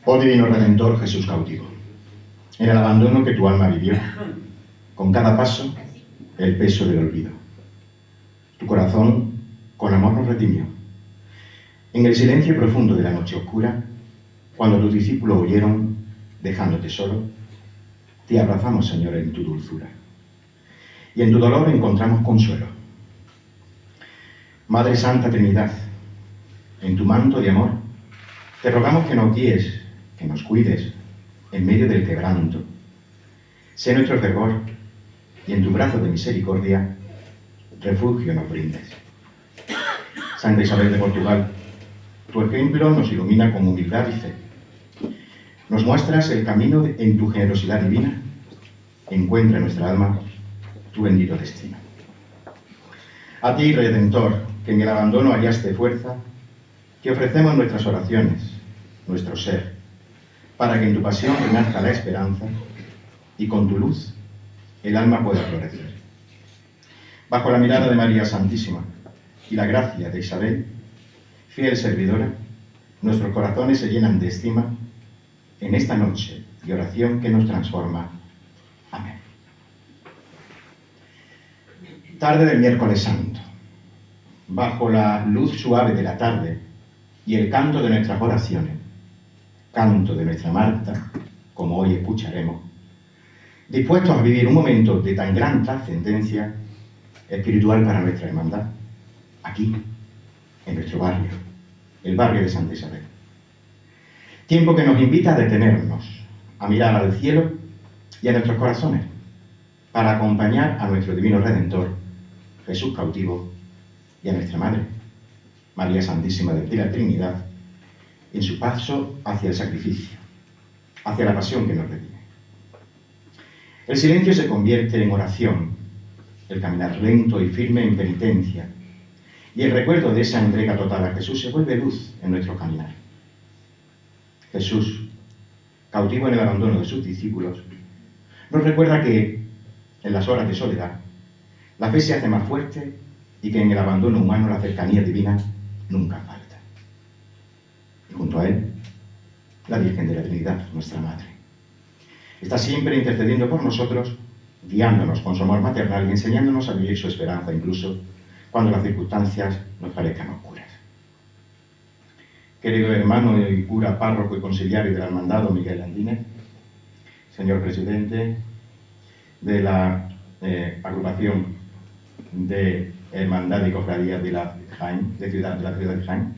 Oh divino Redentor Jesús cautivo, en el abandono que tu alma vivió, con cada paso el peso del olvido. Tu corazón con amor nos redimió. En el silencio profundo de la noche oscura, cuando tus discípulos huyeron, dejándote solo, te abrazamos, Señor, en tu dulzura. Y en tu dolor encontramos consuelo. Madre Santa Trinidad, en tu manto de amor, te rogamos que nos guíes, que nos cuides en medio del quebranto. Sé nuestro fervor y en tu brazo de misericordia refugio nos brindes. Santa Isabel de Portugal, tu ejemplo nos ilumina con humildad y fe. Nos muestras el camino en tu generosidad divina. Encuentra en nuestra alma tu bendito destino. A ti, Redentor, que en el abandono hallaste fuerza, te ofrecemos nuestras oraciones, nuestro ser, para que en tu pasión renazca la esperanza y con tu luz el alma pueda florecer. Bajo la mirada de María Santísima y la gracia de Isabel, fiel servidora, nuestros corazones se llenan de estima en esta noche de oración que nos transforma. Amén. Tarde del miércoles santo. Bajo la luz suave de la tarde y el canto de nuestras oraciones, canto de nuestra Marta, como hoy escucharemos, dispuestos a vivir un momento de tan gran trascendencia espiritual para nuestra hermandad, aquí, en nuestro barrio, el barrio de Santa Isabel. Tiempo que nos invita a detenernos, a mirar al cielo y a nuestros corazones, para acompañar a nuestro Divino Redentor, Jesús cautivo, y a nuestra Madre, María Santísima de la Trinidad, en su paso hacia el sacrificio, hacia la pasión que nos redime. El silencio se convierte en oración, el caminar lento y firme en penitencia, y el recuerdo de esa entrega total a Jesús se vuelve luz en nuestro caminar. Jesús, cautivo en el abandono de sus discípulos, nos recuerda que, en las horas de soledad, la fe se hace más fuerte y que en el abandono humano la cercanía divina nunca falta. Y junto a él, la Virgen de la Trinidad, nuestra Madre. Está siempre intercediendo por nosotros, guiándonos con su amor maternal y enseñándonos a vivir su esperanza, incluso cuando las circunstancias nos parezcan oscuras. Querido hermano y cura, párroco y conciliario de la Hermandad, Miguel Landínez, señor presidente de la agrupación de Hermandad y Cofradías de la ciudad de Jaén,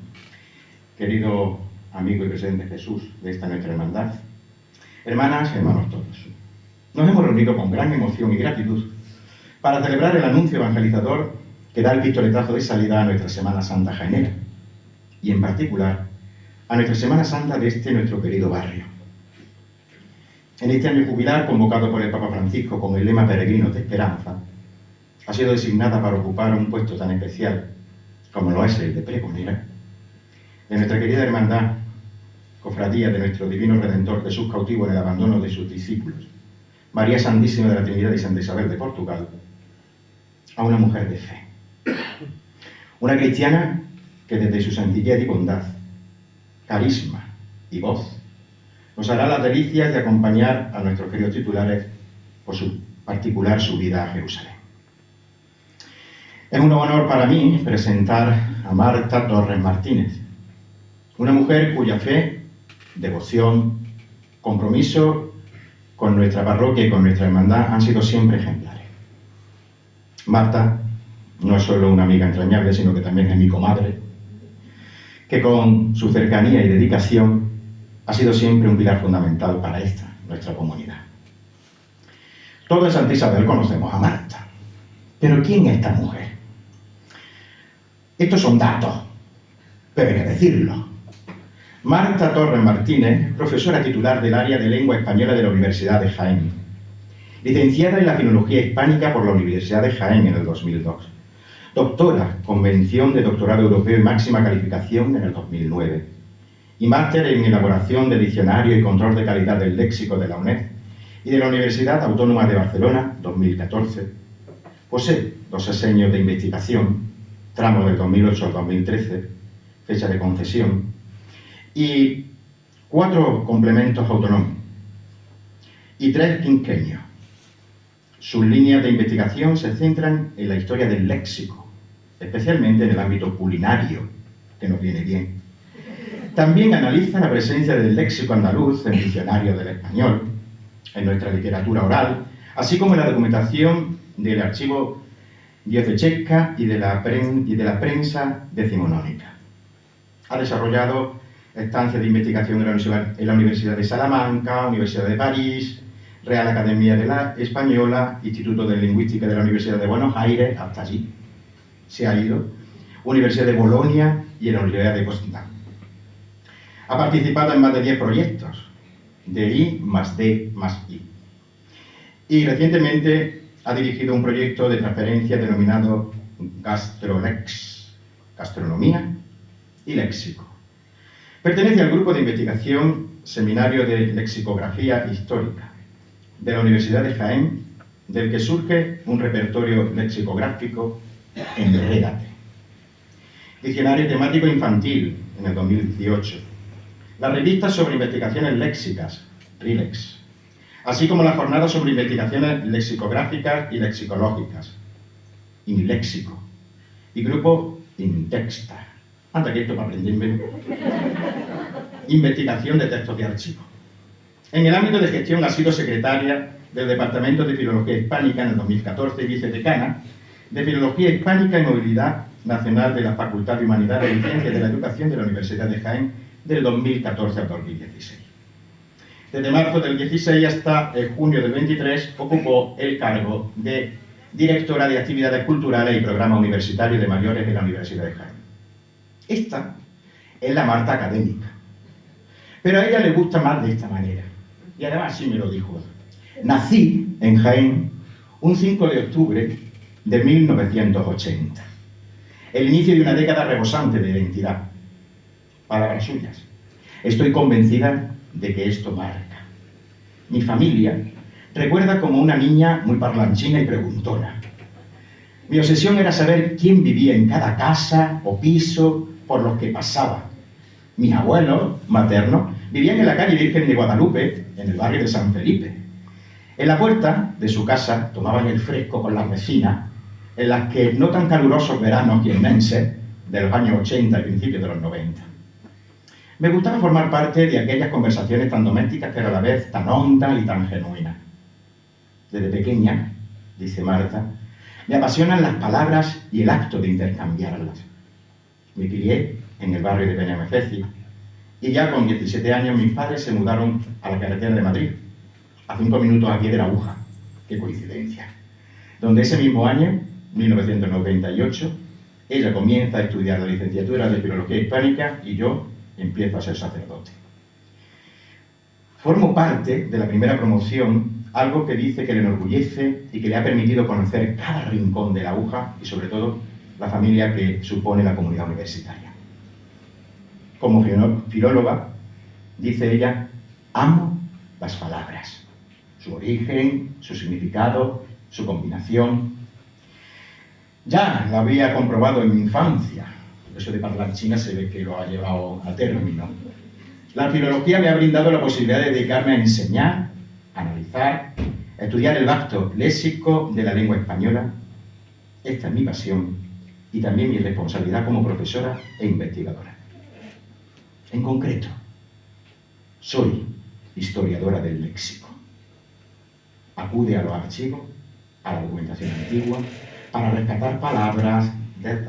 querido amigo y presidente Jesús de esta nuestra hermandad, hermanas y hermanos todos. Nos hemos reunido con gran emoción y gratitud para celebrar el anuncio evangelizador que da el pistoletazo de salida a nuestra Semana Santa jaenera, y en particular a nuestra Semana Santa de este nuestro querido barrio. En este año jubilar, convocado por el Papa Francisco con el lema Peregrinos de Esperanza, ha sido designada para ocupar un puesto tan especial como lo es el de pregonera de nuestra querida hermandad, cofradía de nuestro Divino Redentor Jesús cautivo en el abandono de sus discípulos, María Santísima de la Trinidad y Santa Isabel de Portugal, a una mujer de fe. Una cristiana que desde su sencillez y bondad, carisma y voz, nos hará las delicias de acompañar a nuestros queridos titulares por su particular subida a Jerusalén. Es un honor para mí presentar a Marta Torres Martínez, una mujer cuya fe, devoción, compromiso con nuestra parroquia y con nuestra hermandad han sido siempre ejemplares. Marta no es solo una amiga entrañable, sino que también es mi comadre, que con su cercanía y dedicación ha sido siempre un pilar fundamental para esta, nuestra comunidad. Todos en Santa Isabel conocemos a Marta, pero ¿quién es esta mujer? Estos son datos, pero hay que decirlo. Marta Torres Martínez, profesora titular del área de Lengua Española de la Universidad de Jaén, licenciada en la Filología Hispánica por la Universidad de Jaén en el 2002, doctora con mención de doctorado europeo y máxima calificación en el 2009, y máster en elaboración de diccionario y control de calidad del léxico de la UNED y de la Universidad Autónoma de Barcelona, 2014. Posee 2 sexenios de investigación, tramo del 2008 al 2013, fecha de concesión, y 4 complementos autonómicos y 3 quinquenios. Sus líneas de investigación se centran en la historia del léxico, especialmente en el ámbito culinario, que nos viene bien. También analiza la presencia del léxico andaluz en el diccionario del español, en nuestra literatura oral, así como en la documentación del archivo diocesesca y de la prensa decimonónica. Ha desarrollado estancias de investigación en la Universidad de Salamanca, Universidad de París, Real Academia de la Española, Instituto de Lingüística de la Universidad de Buenos Aires, hasta allí se ha ido, Universidad de Bolonia y en la Universidad de Potsdam. Ha participado en más de 10 proyectos de I+D+I. Y recientemente ha dirigido un proyecto de transferencia denominado GastroLex, Gastronomía y Léxico. Pertenece al grupo de investigación Seminario de Lexicografía Histórica de la Universidad de Jaén, del que surge un repertorio lexicográfico Enrédate. Diccionario temático infantil en el 2018. La revista sobre investigaciones léxicas, RILEX, así como la jornada sobre investigaciones lexicográficas y lexicológicas, INLéxico, y grupo INTEXTA. Anda que esto para aprenderme. Investigación de textos de archivo. En el ámbito de gestión ha sido secretaria del Departamento de Filología Hispánica en el 2014 y vicedecana de Filología Hispánica y Movilidad Nacional de la Facultad de Humanidades y Ciencias de la Educación de la Universidad de Jaén del 2014 al 2016. Desde marzo del 16 hasta junio del 23 ocupó el cargo de directora de Actividades Culturales y Programa Universitario de Mayores de la Universidad de Jaén. Esta es la Marta académica, pero a ella le gusta más de esta manera, y además sí me lo dijo. Nací en Jaén un 5 de octubre de 1980, el inicio de una década rebosante de identidad. Palabras suyas. Estoy convencida de que esto marca. Mi familia recuerda como una niña muy parlanchina y preguntona. Mi obsesión era saber quién vivía en cada casa o piso por los que pasaba. Mis abuelos maternos vivían en la calle Virgen de Guadalupe, en el barrio de San Felipe. En la puerta de su casa tomaban el fresco con las vecinas, en las que no tan calurosos veranos jiennenses de los años 80 y principios de los 90. Me gustaba formar parte de aquellas conversaciones tan domésticas, pero a la vez tan hondas y tan genuinas. Desde pequeña, dice Marta, me apasionan las palabras y el acto de intercambiarlas. Me crié en el barrio de Peñamefeci y ya con 17 años mis padres se mudaron a la carretera de Madrid, a 5 minutos aquí de la Aguja. ¡Qué coincidencia! Donde ese mismo año, 1998, ella comienza a estudiar la licenciatura de Filología Hispánica y yo empiezo a ser sacerdote. Formo parte de la primera promoción, algo que dice que le enorgullece y que le ha permitido conocer cada rincón de la Aguja y sobre todo la familia que supone la comunidad universitaria. Como filóloga, dice ella, amo las palabras, su origen, su significado, su combinación. Ya lo había comprobado en mi infancia. Eso de parlanchina se ve que lo ha llevado a término. La filología me ha brindado la posibilidad de dedicarme a enseñar, a analizar, a estudiar el vasto léxico de la lengua española. Esta es mi pasión y también mi responsabilidad como profesora e investigadora. En concreto, soy historiadora del léxico. Acude a los archivos, a la documentación antigua, para rescatar palabras,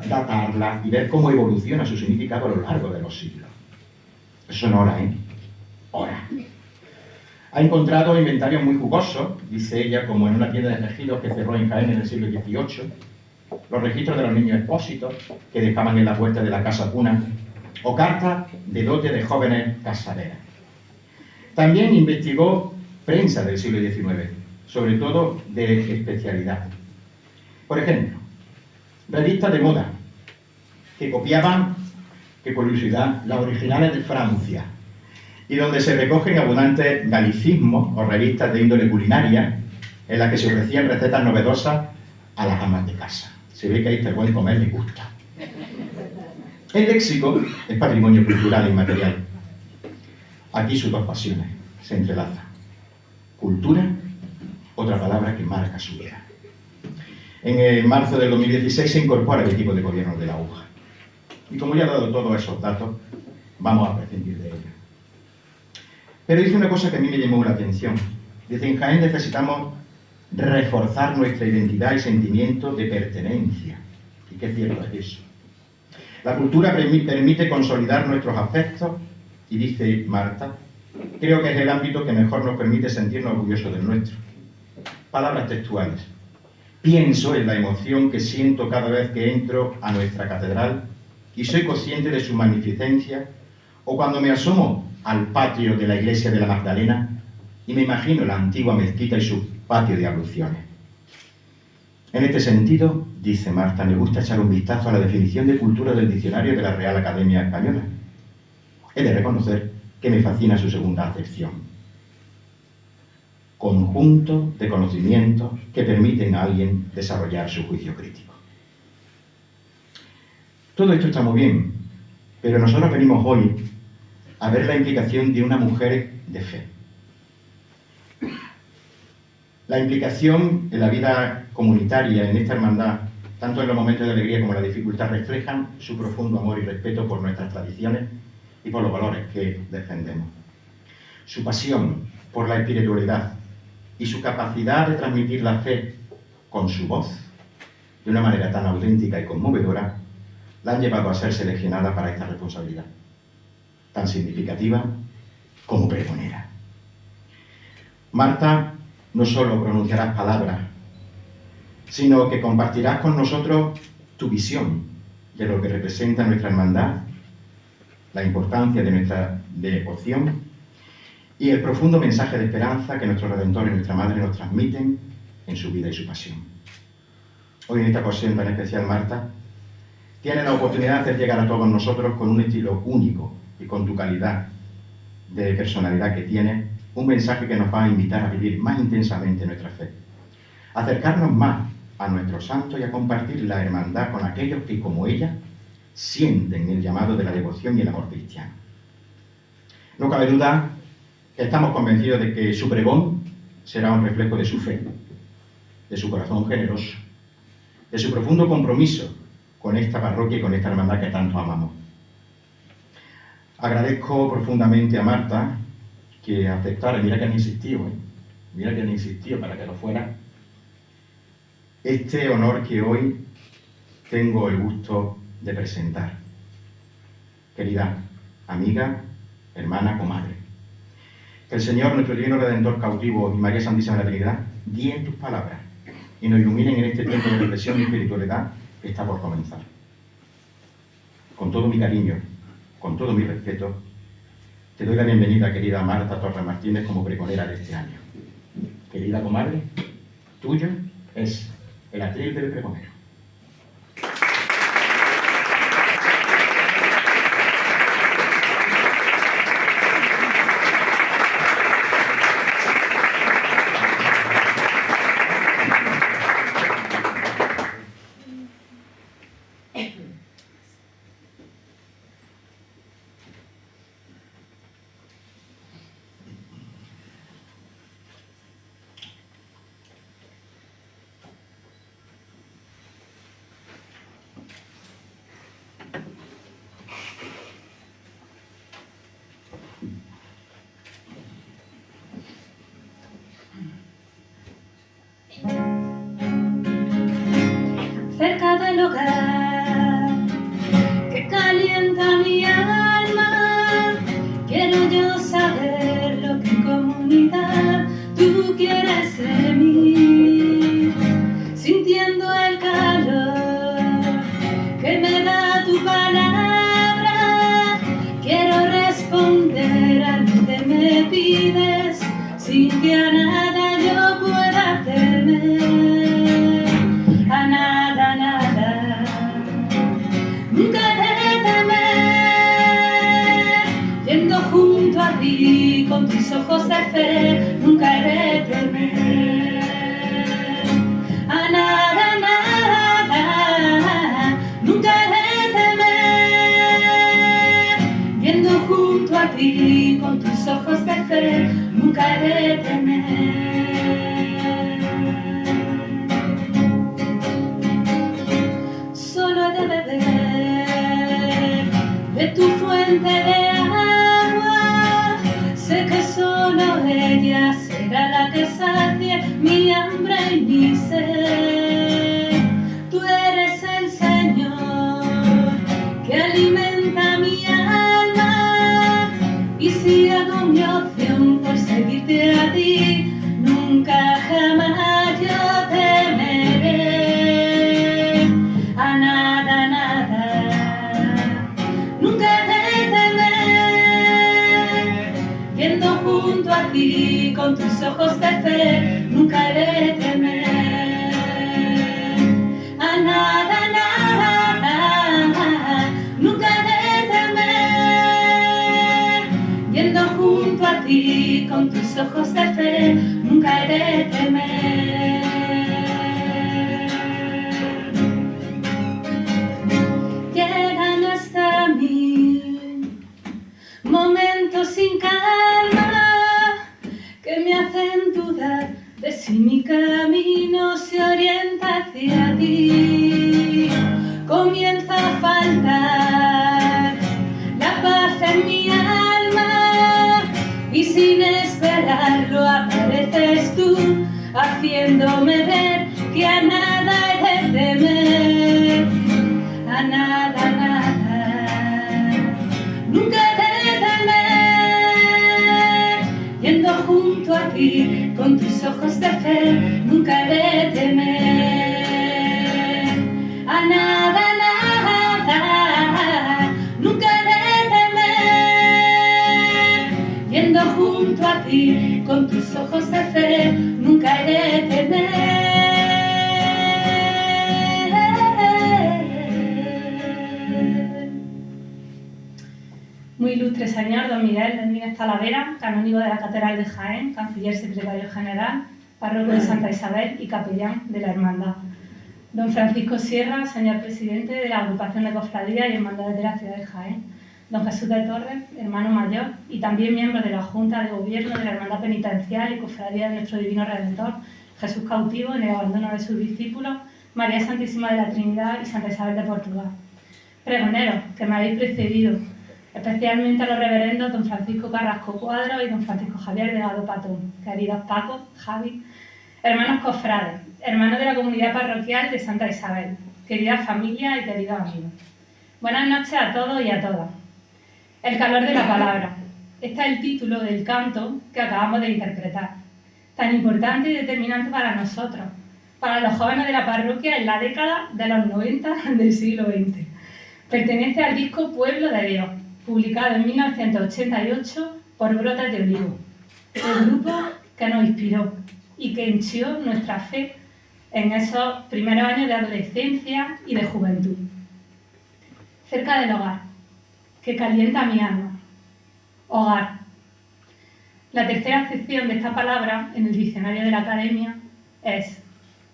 datarlas y ver cómo evoluciona su significado a lo largo de los siglos. Eso son horas, ¿eh? Horas. Ha encontrado inventarios muy jugosos, dice ella, como en una tienda de tejidos que cerró en Jaén en el siglo XVIII, los registros de los niños expósitos que dejaban en la puerta de la casa cuna, o cartas de dote de jóvenes casaderas. También investigó prensa del siglo XIX, sobre todo de especialidad. Por ejemplo, revistas de moda que copiaban, qué curiosidad, las originales de Francia, y donde se recogen abundantes galicismos o revistas de índole culinaria en las que se ofrecían recetas novedosas a las amas de casa. Se ve que a este buen comer le gusta. El léxico es patrimonio cultural e inmaterial. Aquí sus dos pasiones se entrelazan. Cultura, otra palabra que marca su vida. En marzo del 2016 se incorpora el equipo de gobierno de la UJA. Y como ya he dado todos esos datos, vamos a prescindir de ello. Pero dice una cosa que a mí me llamó la atención. Dice, en Jaén necesitamos reforzar nuestra identidad y sentimiento de pertenencia. Y qué cierto es eso. La cultura permite consolidar nuestros afectos y, dice Marta, creo que es el ámbito que mejor nos permite sentirnos orgullosos del nuestro. Palabras textuales. Pienso en la emoción que siento cada vez que entro a nuestra catedral y soy consciente de su magnificencia, o cuando me asomo al patio de la iglesia de la Magdalena y me imagino la antigua mezquita y su patio de abluciones. En este sentido, dice Marta, me gusta echar un vistazo a la definición de cultura del diccionario de la Real Academia Española. He de reconocer que me fascina su segunda acepción. Conjunto de conocimientos que permiten a alguien desarrollar su juicio crítico. Todo esto está muy bien, pero nosotros venimos hoy a ver la implicación de una mujer de fe. La implicación en la vida comunitaria, en esta hermandad, tanto en los momentos de alegría como en la dificultad, reflejan su profundo amor y respeto por nuestras tradiciones y por los valores que defendemos. Su pasión por la espiritualidad y su capacidad de transmitir la fe con su voz, de una manera tan auténtica y conmovedora, la han llevado a ser seleccionada para esta responsabilidad, tan significativa como pregonera. Marta, no solo pronunciarás palabras, sino que compartirás con nosotros tu visión de lo que representa nuestra hermandad, la importancia de nuestra devoción y el profundo mensaje de esperanza que nuestro Redentor y nuestra Madre nos transmiten en su vida y su pasión. Hoy, en esta ocasión tan especial, Marta, tienes la oportunidad de hacer llegar a todos nosotros, con un estilo único y con tu calidad de personalidad que tienes, un mensaje que nos va a invitar a vivir más intensamente nuestra fe, a acercarnos más a nuestro santo y a compartir la hermandad con aquellos que, como ella, sienten el llamado de la devoción y el amor cristiano. No cabe duda que estamos convencidos de que su pregón será un reflejo de su fe, de su corazón generoso, de su profundo compromiso con esta parroquia y con esta hermandad que tanto amamos. Agradezco profundamente a Marta que aceptara, mira que han insistido para que lo fuera, este honor que hoy tengo el gusto de presentar. Querida amiga, hermana, comadre, que el Señor, nuestro divino Redentor cautivo y María Santísima de la Trinidad, guíen tus palabras y nos iluminen en este tiempo de reflexión y espiritualidad que está por comenzar. Con todo mi cariño, con todo mi respeto, te doy la bienvenida, querida Marta Torres Martínez, como pregonera de este año. Querida comadre, tuyo es el atril del pregonero. Cerca del hogar que calienta mi alma, quiero yo saber lo que en comunidad tú quieres de mí, sintiendo el calor con tus ojos de fe, nunca he de temer. A nada, nada, nunca he de temer. Viendo junto a ti con tus ojos de fe, nunca he de temer. Solo he de beber de tu fuente de agua, sé que solo ella será la que sacie mi hambre y mi sed. Tú eres el Señor que alimenta mi alma, y si hago mi opción por seguirte a ti, nunca jamás yo temeré. A nada, nada, nunca he de temer. Viendo junto a ti con tus ojos de fe, nunca he de temer. A nada, nada, nunca he de temer. Viendo junto a ti con tus ojos de fe, nunca he de temer. Llegan hasta mí momentos sin calma que me hacen dudar de si mi camino se orienta hacia ti. Comienza a faltar la paz en mi alma, y sin esperarlo apareces tú, haciéndome ver que a nada he de temer. A nada, nada, nunca he de temer. Yendo junto a ti con tus ojos de fe, nunca he de temer. A nada, nada, nunca he de temer. Yendo junto a ti con tus ojos de fe, nunca he de temer. Muy ilustre señor don Miguel Domínguez Talavera, canónigo de la Catedral de Jaén, canciller secretario general, párroco de Santa Isabel y capellán de la Hermandad. Don Francisco Sierra, señor presidente de la Agrupación de Cofradías y Hermandades de la Ciudad de Jaén. Don Jesús de Torres, hermano mayor y también miembro de la Junta de Gobierno de la Hermandad Penitencial y Cofradía de nuestro Divino Redentor, Jesús cautivo en el abandono de sus discípulos, María Santísima de la Trinidad y Santa Isabel de Portugal. Pregoneros, que me habéis precedido, especialmente a los reverendos don Francisco Carrasco Cuadro y don Francisco Javier Delgado Patón, queridos Paco, Javi, hermanos cofrades, hermanos de la comunidad parroquial de Santa Isabel, querida familia y queridos amigos. Buenas noches a todos y a todas. El calor de la palabra. Este es el título del canto que acabamos de interpretar, tan importante y determinante para nosotros, para los jóvenes de la parroquia en la década de los 90 del siglo XX. Pertenece al disco Pueblo de Dios, publicado en 1988 por Brotes de Olivo, el grupo que nos inspiró y que henchió nuestra fe en esos primeros años de adolescencia y de juventud. Cerca del hogar, que calienta mi alma. Hogar. La tercera acepción de esta palabra en el diccionario de la Academia es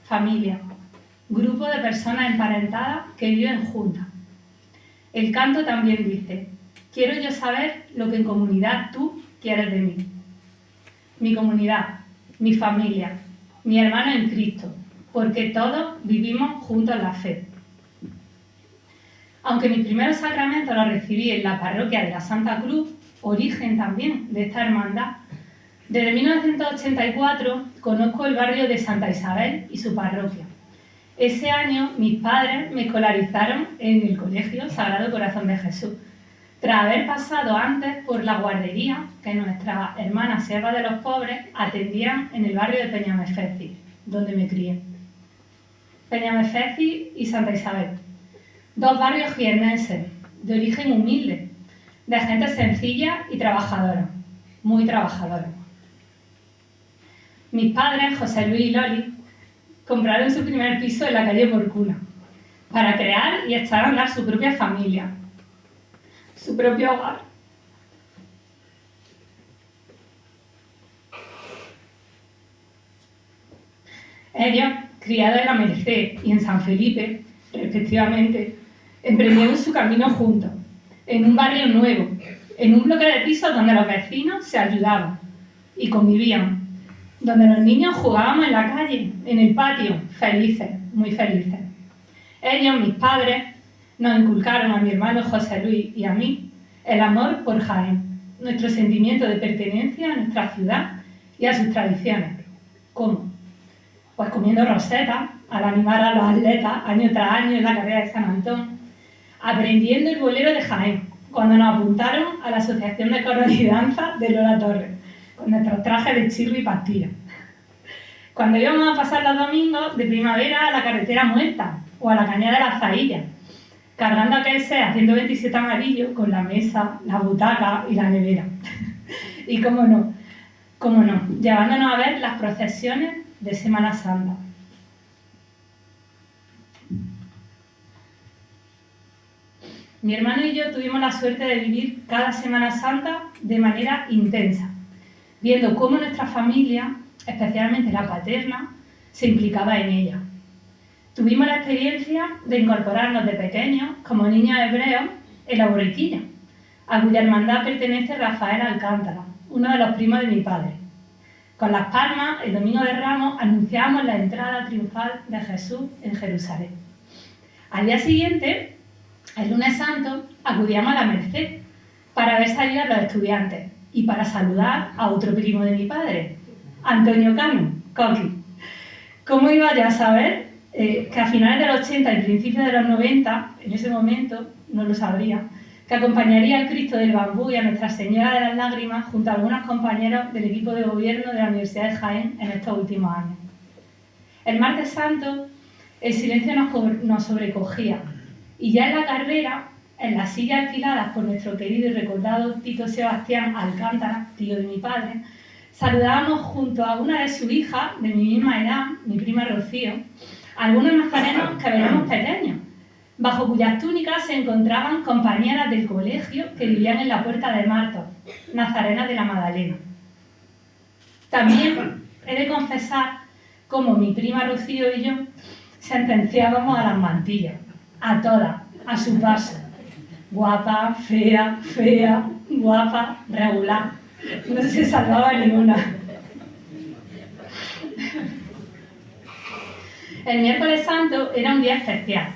familia, grupo de personas emparentadas que viven juntas. El canto también dice: quiero yo saber lo que en comunidad tú quieres de mí. Mi comunidad, mi familia, mi hermano en Cristo, porque todos vivimos juntos la fe. Aunque mis primeros sacramentos los recibí en la parroquia de la Santa Cruz, origen también de esta hermandad, desde 1984 conozco el barrio de Santa Isabel y su parroquia. Ese año mis padres me escolarizaron en el Colegio Sagrado Corazón de Jesús, tras haber pasado antes por la guardería que nuestras hermanas Siervas de los Pobres atendían en el barrio de Peñamefeci, donde me crié. Peñamefeci y Santa Isabel, dos barrios jiennenses, de origen humilde, de gente sencilla y trabajadora, muy trabajadora. Mis padres, José Luis y Loli, compraron su primer piso en la calle Porcuna, para crear y echar a andar su propia familia, su propio hogar. Ellos, criados en La Merced y en San Felipe, respectivamente, emprendieron su camino juntos, en un barrio nuevo, en un bloque de pisos donde los vecinos se ayudaban y convivían, donde los niños jugábamos en la calle, en el patio, felices, muy felices. Ellos, mis padres, nos inculcaron a mi hermano José Luis y a mí el amor por Jaén, nuestro sentimiento de pertenencia a nuestra ciudad y a sus tradiciones. ¿Cómo? Pues comiendo rosetas al animar a los atletas año tras año en la carrera de San Antón, aprendiendo el bolero de Jaén, cuando nos apuntaron a la Asociación de Coros y Danza de Lola Torres, con nuestros trajes de chirri y pastilla. Cuando íbamos a pasar los domingos de primavera a la carretera muerta o a la cañada de la Zailla, cargando aquel SEA 127 amarillo con la mesa, la butaca y la nevera. Y cómo no, llevándonos a ver las procesiones de Semana Santa. Mi hermano y yo tuvimos la suerte de vivir cada Semana Santa de manera intensa, viendo cómo nuestra familia, especialmente la paterna, se implicaba en ella. Tuvimos la experiencia de incorporarnos de pequeños, como niños hebreos, en la borriquilla, a cuya hermandad pertenece Rafael Alcántara, uno de los primos de mi padre. Con las palmas, el Domingo de Ramos, anunciábamos la entrada triunfal de Jesús en Jerusalén. Al día siguiente, el lunes santo, acudíamos a La Merced para ver salir a los estudiantes y para saludar a otro primo de mi padre, Antonio Cano, Coqui. ¿Cómo iba yo a saber que a finales de los 80 y principios de los 90, en ese momento, no lo sabría, que acompañaría al Cristo del Bambú y a Nuestra Señora de las Lágrimas junto a algunos compañeros del equipo de gobierno de la Universidad de Jaén en estos últimos años? El martes santo, el silencio nos sobrecogía y ya en la carrera, en las sillas alquiladas por nuestro querido y recordado Tito Sebastián Alcántara, tío de mi padre, saludábamos junto a una de sus hijas, de mi misma edad, mi prima Rocío, a algunos nazarenos que veíamos pequeños, bajo cuyas túnicas se encontraban compañeras del colegio que vivían en la Puerta de Martos, nazarenas de la Magdalena. También he de confesar cómo mi prima Rocío y yo sentenciábamos a las mantillas, a todas, a su paso. Guapa, fea, fea, guapa, regular. No se salvaba ninguna. El miércoles santo era un día especial.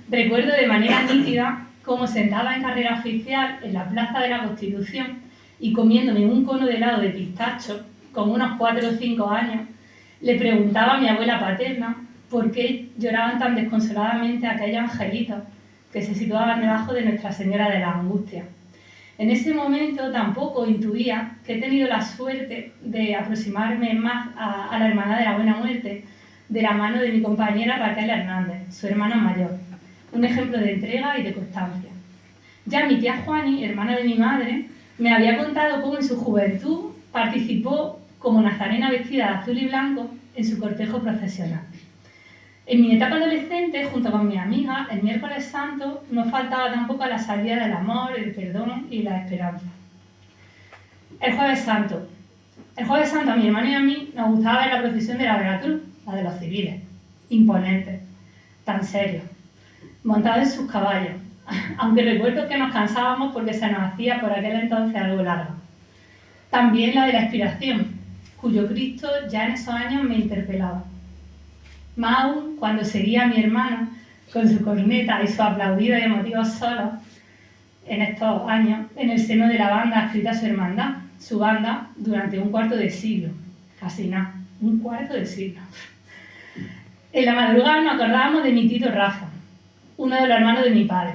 Recuerdo de manera nítida cómo sentada en carrera oficial en la Plaza de la Constitución y comiéndome un cono de helado de pistacho, con unos 4 o 5 años, le preguntaba a mi abuela paterna por qué lloraban tan desconsoladamente aquellos angelitos que se situaban debajo de Nuestra Señora de las Angustias. En ese momento tampoco intuía que he tenido la suerte de aproximarme más a la Hermandad de la Buena Muerte de la mano de mi compañera Raquel Hernández, su hermana mayor, un ejemplo de entrega y de constancia. Ya mi tía Juani, hermana de mi madre, me había contado cómo en su juventud participó como nazarena vestida de azul y blanco en su cortejo procesional. En mi etapa adolescente, junto con mis amigas, el miércoles santo no faltaba tampoco la salida del amor, el perdón y la esperanza. El jueves santo. El jueves santo a mi hermano y a mí nos gustaba ver la procesión de la Veracruz, la de los civiles, imponentes, tan serios, montados en sus caballos, aunque recuerdo que nos cansábamos porque se nos hacía por aquel entonces algo largo. También la de la expiración, cuyo Cristo ya en esos años me interpelaba. Más aún cuando seguía a mi hermano con su corneta y su aplaudido y emotivos solos en estos años en el seno de la banda adscrita a su hermandad, su banda durante un cuarto de siglo, casi nada, un cuarto de siglo. En la madrugada nos acordábamos de mi tito Rafa, uno de los hermanos de mi padre,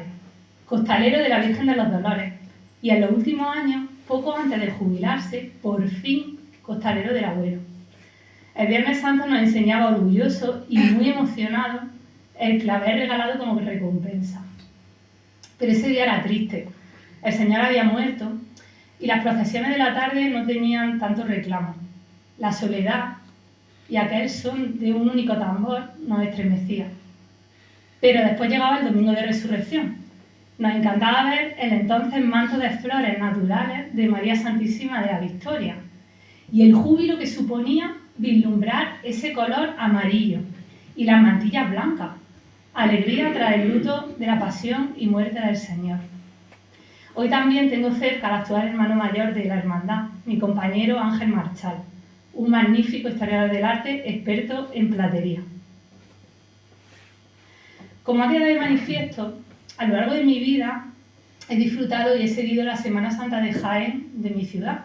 costalero de la Virgen de los Dolores, y en los últimos años, poco antes de jubilarse, por fin costalero del abuelo. El Viernes Santo nos enseñaba orgulloso y muy emocionado el clavel regalado como recompensa. Pero ese día era triste. El Señor había muerto y las procesiones de la tarde no tenían tanto reclamo. La soledad y aquel son de un único tambor nos estremecía. Pero después llegaba el Domingo de Resurrección. Nos encantaba ver el entonces manto de flores naturales de María Santísima de la Victoria y el júbilo que suponía vislumbrar ese color amarillo y las mantillas blancas. Alegría tras el luto de la pasión y muerte del Señor. Hoy también tengo cerca al actual hermano mayor de la hermandad, mi compañero Ángel Marchal, un magnífico historiador del arte, experto en platería. Como ha quedado de manifiesto, a lo largo de mi vida he disfrutado y he seguido la Semana Santa de Jaén, de mi ciudad.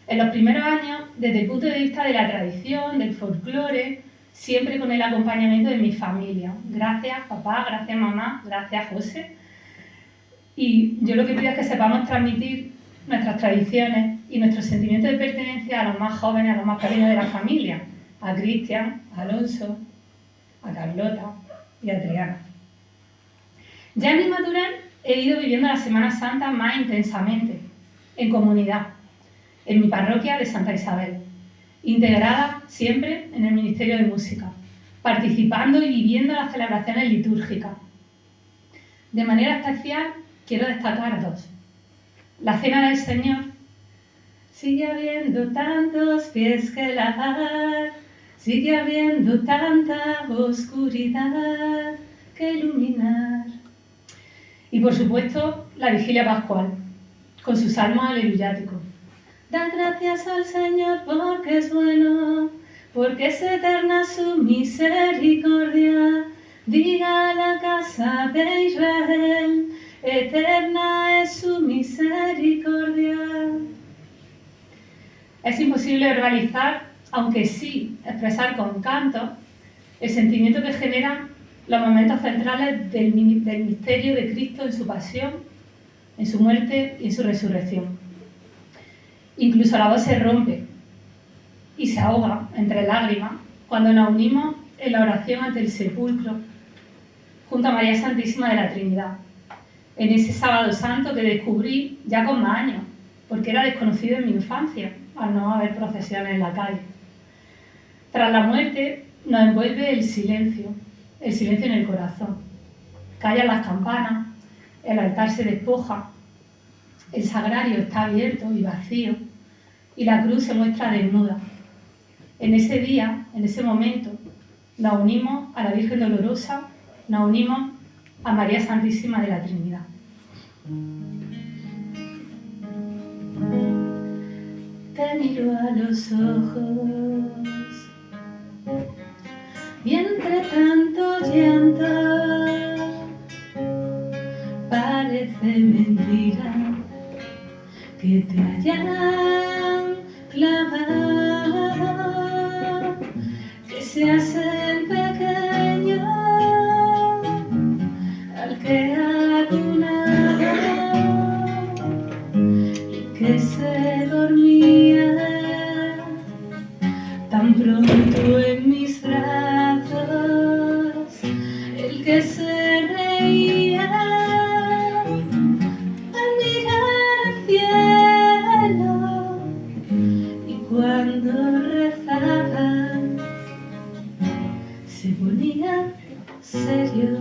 En los primeros años, desde el punto de vista de la tradición, del folclore, siempre con el acompañamiento de mi familia. Gracias papá, gracias mamá, gracias José. Y yo lo que pido es que sepamos transmitir nuestras tradiciones y nuestro sentimiento de pertenencia a los más jóvenes, a los más pequeños de la familia, a Cristian, a Alonso, a Carlota y a Adriana. Ya en mi madurez he ido viviendo la Semana Santa más intensamente, en comunidad, en mi parroquia de Santa Isabel, integrada siempre en el Ministerio de Música, participando y viviendo las celebraciones litúrgicas. De manera especial quiero destacar dos. La Cena del Señor. Sigue habiendo tantos pies que lavar, sigue habiendo tanta oscuridad que iluminar. Y por supuesto, la Vigilia Pascual, con su salmo aleluyático. Da gracias al Señor porque es bueno, porque es eterna su misericordia. Diga a la casa de Israel, eterna es su misericordia. Es imposible verbalizar, aunque sí expresar con canto, el sentimiento que generan los momentos centrales del misterio de Cristo en su pasión, en su muerte y en su resurrección. Incluso la voz se rompe y se ahoga entre lágrimas cuando nos unimos en la oración ante el sepulcro, junto a María Santísima de la Trinidad, en ese sábado santo que descubrí ya con más años, porque era desconocido en mi infancia, al no haber procesiones en la calle. Tras la muerte nos envuelve el silencio en el corazón. Callan las campanas, el altar se despoja, el sagrario está abierto y vacío, y la cruz se muestra desnuda. En ese día, en ese momento, nos unimos a la Virgen Dolorosa, nos unimos a María Santísima de la Trinidad. Te miro a los ojos y entre tanto llanto parece mentira que te hayan clavado, que seas el pequeño al que ha cunado y que se dormía tan pronto en mis brazos, el que se reía al mirar al cielo y cuando rezaba se ponía serio.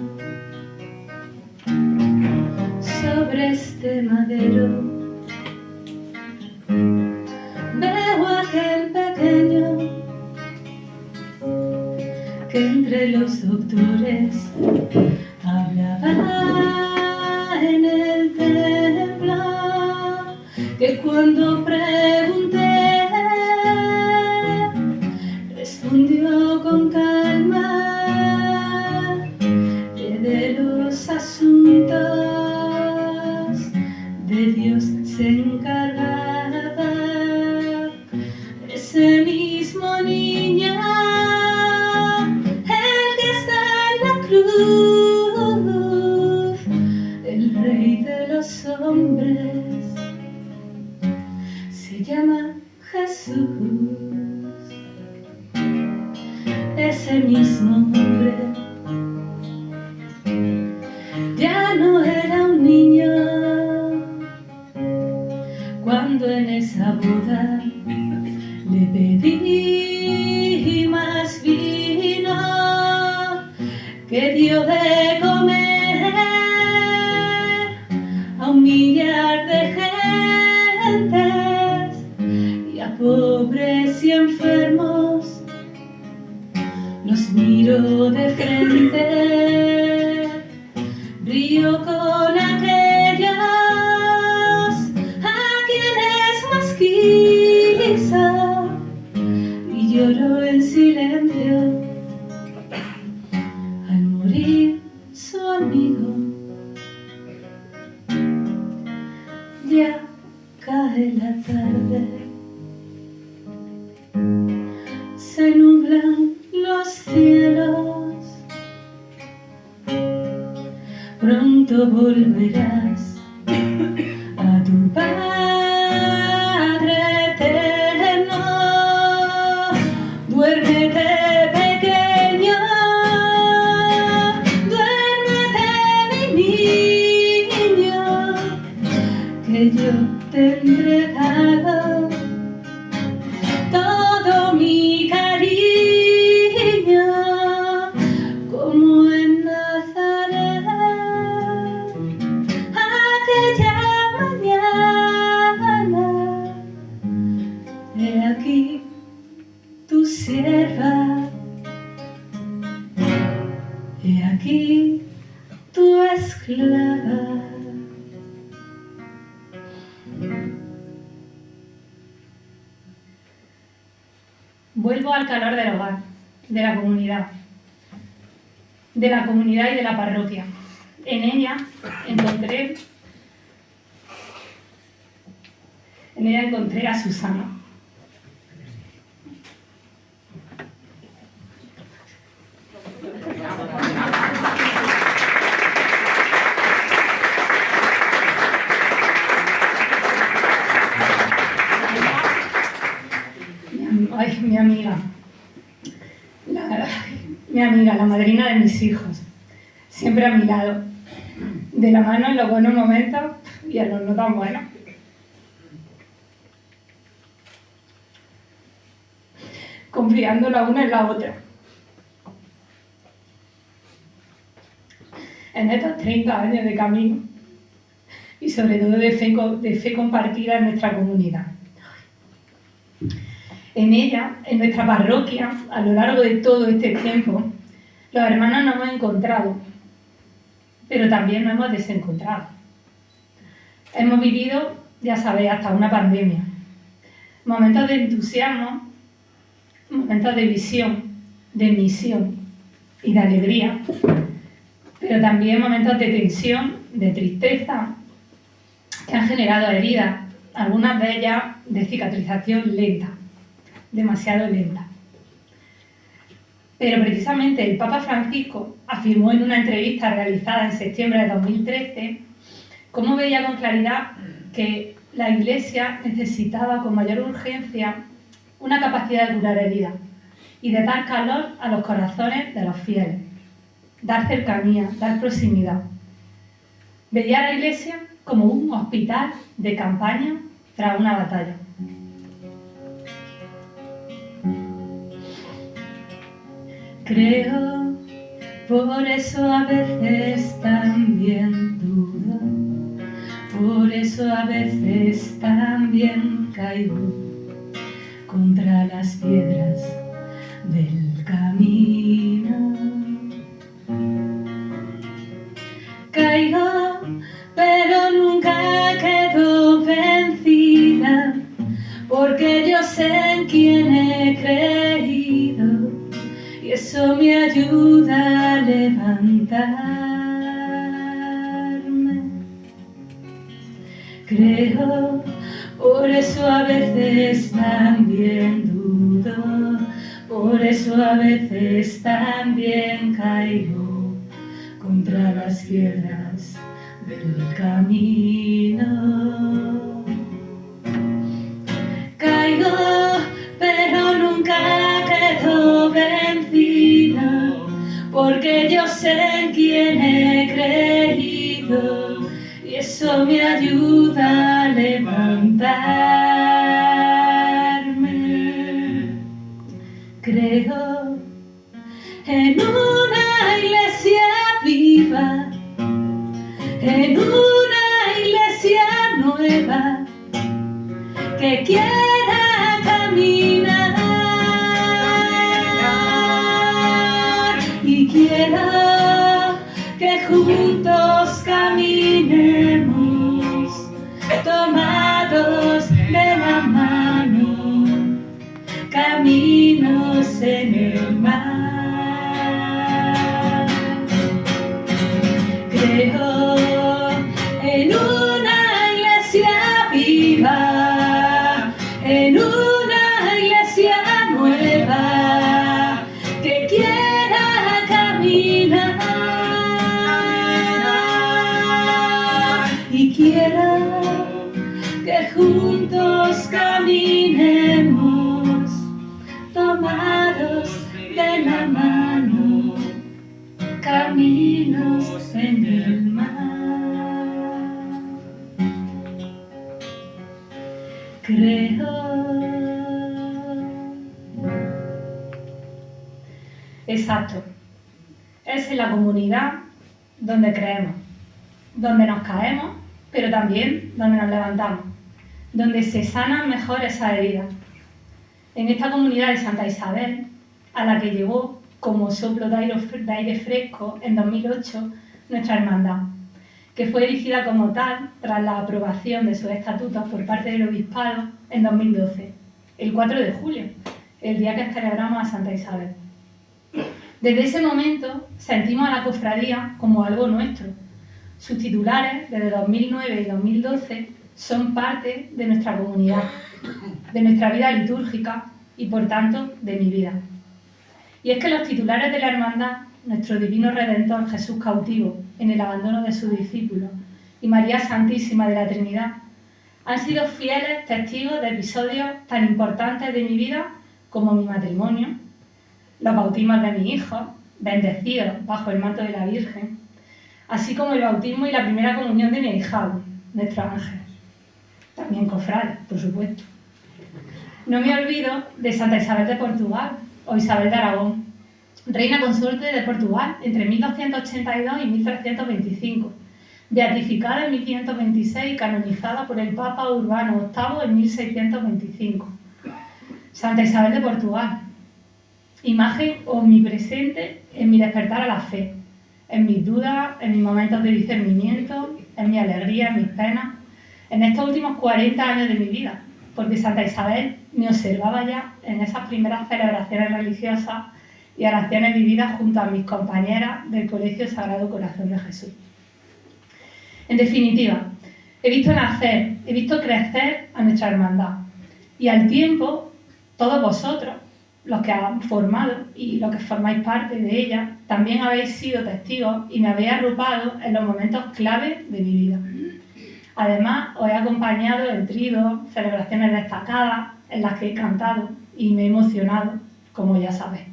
Sobre este madero veo a aquel pequeño que entre los doctores hablaba en el templo, que cuando pregunté respondió con calma que de los asuntos de Dios se encargaba ese mismo niño, el que está en la cruz, el Rey de los hombres, se llama Jesús. Ese mismo hombre ya no era un niño cuando en esa boda le pedí más vino que dio de comer a un millar de gentes y a pobres y enfermos río con aquellos a quienes más quiso y lloro en silencio al morir su amigo. Ya cae la tarde, se nublan los cielos, pronto volverás a tu Padre eterno. Duérmete, pequeño, duérmete, mi niño, que yo te he entregado todo mi cariño, como en Nazaret, aquella mañana. He aquí tu sierva, he aquí tu esclava. Vuelvo al calor del hogar, de la comunidad y de la parroquia. En ella encontré a Susana. Mi amiga, la madrina de mis hijos, siempre a mi lado, de la mano en los buenos momentos y en los no tan buenos. Confiando la una en la otra. En estos 30 años de camino y sobre todo de fe compartida en nuestra comunidad. En ella, en nuestra parroquia, a lo largo de todo este tiempo, los hermanos nos hemos encontrado, pero también nos hemos desencontrado. Hemos vivido, ya sabéis, hasta una pandemia. Momentos de entusiasmo, momentos de visión, de misión y de alegría, pero también momentos de tensión, de tristeza, que han generado heridas, algunas de ellas de cicatrización lenta. Demasiado lenta. Pero precisamente el Papa Francisco afirmó en una entrevista realizada en septiembre de 2013 cómo veía con claridad que la Iglesia necesitaba con mayor urgencia una capacidad de curar heridas y de dar calor a los corazones de los fieles, dar cercanía, dar proximidad. Veía a la Iglesia como un hospital de campaña tras una batalla. Creo, por eso a veces también dudo, por eso a veces también caigo contra las piedras del camino. Caigo, pero nunca quedo vencida, porque yo sé en quién he creído. Y eso me ayuda a levantarme. Creo, por eso a veces también dudo, por eso a veces también caigo contra las piedras del camino. Caigo, pero nunca quedo vencida, porque yo sé en quién he creído, y eso me ayuda a levantarme. Creo en una iglesia viva, en una iglesia nueva, que quiera caminar y quiera que juntos y quiero que juntos caminemos, tomados de la mano, caminos en el mar. Creo. Exacto. Es en la comunidad donde creemos, donde nos caemos, pero también donde nos levantamos, donde se sanan mejor esas heridas. En esta comunidad de Santa Isabel, a la que llegó como soplo de aire fresco en 2008 nuestra hermandad, que fue erigida como tal tras la aprobación de sus estatutos por parte del obispado en 2012, el 4 de julio, el día que celebramos a Santa Isabel. Desde ese momento sentimos a la cofradía como algo nuestro. Sus titulares, desde 2009 y 2012, son parte de nuestra comunidad, de nuestra vida litúrgica y, por tanto, de mi vida. Y es que los titulares de la hermandad, nuestro divino Redentor Jesús cautivo en el abandono de sus discípulos y María Santísima de la Trinidad, han sido fieles testigos de episodios tan importantes de mi vida como mi matrimonio, los bautismos de mis hijos, bendecidos bajo el manto de la Virgen, así como el bautismo y la primera comunión de mi ahijado, nuestro Ángel. También cofrades, por supuesto. No me olvido de Santa Isabel de Portugal, o Isabel de Aragón, reina consorte de Portugal entre 1282 y 1325, beatificada en 1526 y canonizada por el Papa Urbano VIII en 1625. Santa Isabel de Portugal, imagen omnipresente en mi despertar a la fe, en mis dudas, en mis momentos de discernimiento, en mi alegría, en mis penas, en estos últimos 40 años de mi vida, porque Santa Isabel me observaba ya en esas primeras celebraciones religiosas y oraciones vividas junto a mis compañeras del Colegio Sagrado Corazón de Jesús. En definitiva, he visto nacer, he visto crecer a nuestra hermandad y al tiempo, todos vosotros, los que han formado y los que formáis parte de ella, también habéis sido testigos y me habéis arropado en los momentos clave de mi vida. Además, os he acompañado en tridos, celebraciones destacadas en las que he cantado y me he emocionado, como ya sabéis.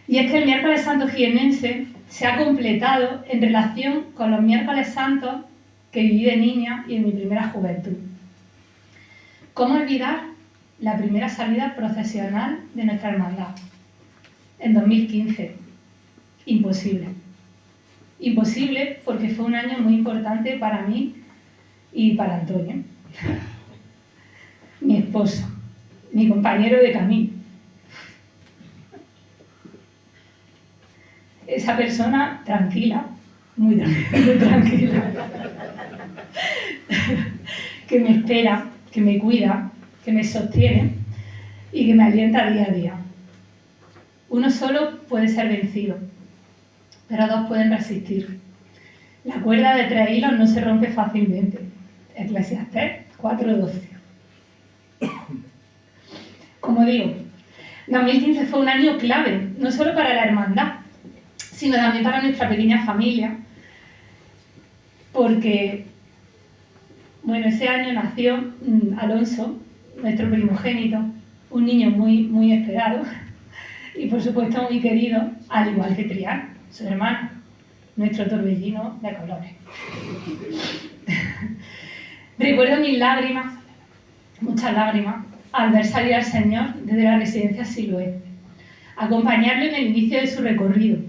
Y es que el miércoles santo jiennense se ha completado en relación con los miércoles santos que viví de niña y en mi primera juventud. ¿Cómo olvidar la primera salida procesional de nuestra hermandad? En 2015. Imposible. Imposible porque fue un año muy importante para mí y para Antonio, mi esposo, mi compañero de camino. Esa persona tranquila, muy tranquila, que me espera, que me cuida, que me sostiene y que me alienta día a día. Uno solo puede ser vencido, pero dos pueden resistir. La cuerda de 3 hilos no se rompe fácilmente. Eclesiastés 4:12. Como digo, 2015 fue un año clave, no solo para la hermandad, sino también para nuestra pequeña familia, porque, bueno, ese año nació Alonso, nuestro primogénito, un niño muy esperado y, por supuesto, muy querido, al igual que Trián, su hermano, nuestro torbellino de colores. Recuerdo mis lágrimas, muchas lágrimas, al ver salir al Señor desde la residencia Siloé, acompañarlo en el inicio de su recorrido.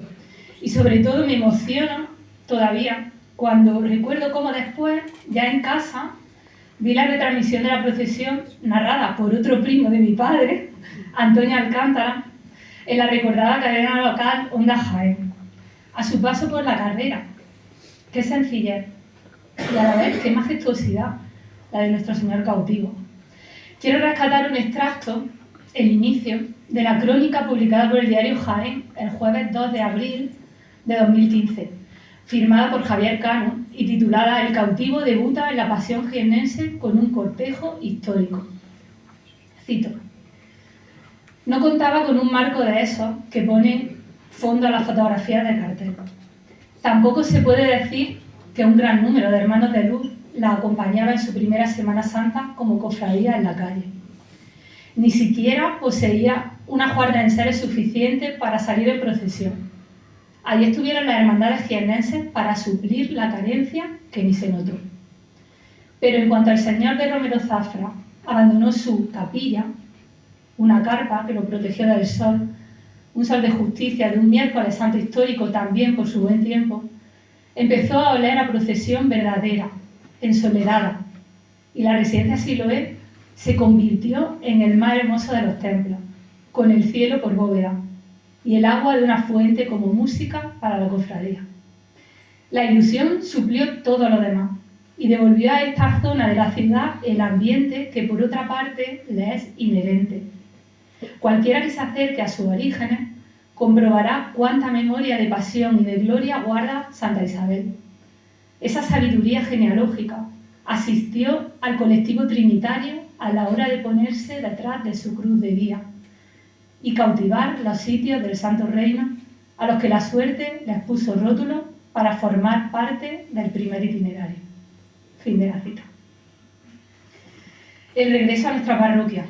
Y sobre todo me emociono todavía cuando recuerdo cómo después, ya en casa, vi la retransmisión de la procesión narrada por otro primo de mi padre, Antonio Alcántara, en la recordada cadena local Onda Jaén, a su paso por la carrera. Qué sencillez y a la vez qué majestuosidad la de nuestro Señor cautivo. Quiero rescatar un extracto, el inicio, de la crónica publicada por el diario Jaén el jueves 2 de abril de 2015, firmada por Javier Cano y titulada El cautivo debuta en la Pasión jiennense con un cortejo histórico. Cito: no contaba con un marco de esos que ponen fondo a las fotografías del cartel. Tampoco se puede decir que un gran número de hermanos de luz la acompañaba en su primera Semana Santa como cofradía en la calle. Ni siquiera poseía una guardia en seres suficiente para salir en procesión. Allí estuvieron las hermandades jiennenses para suplir la carencia que ni se notó. Pero en cuanto el señor de Romero Zafra abandonó su capilla, una carpa que lo protegió del sol, un sol de justicia de un miércoles santo histórico también por su buen tiempo, empezó a oler a procesión verdadera, ensoledada, y la residencia Siloé se convirtió en el más hermoso de los templos, con el cielo por bóveda y el agua de una fuente como música para la cofradía. La ilusión suplió todo lo demás y devolvió a esta zona de la ciudad el ambiente que por otra parte le es inherente. Cualquiera que se acerque a sus orígenes comprobará cuánta memoria de pasión y de gloria guarda Santa Isabel. Esa sabiduría genealógica asistió al colectivo trinitario a la hora de ponerse detrás de su cruz de guía y cautivar los sitios del Santo Reino a los que la suerte les puso rótulo para formar parte del primer itinerario. Fin de la cita. El regreso a nuestra parroquia.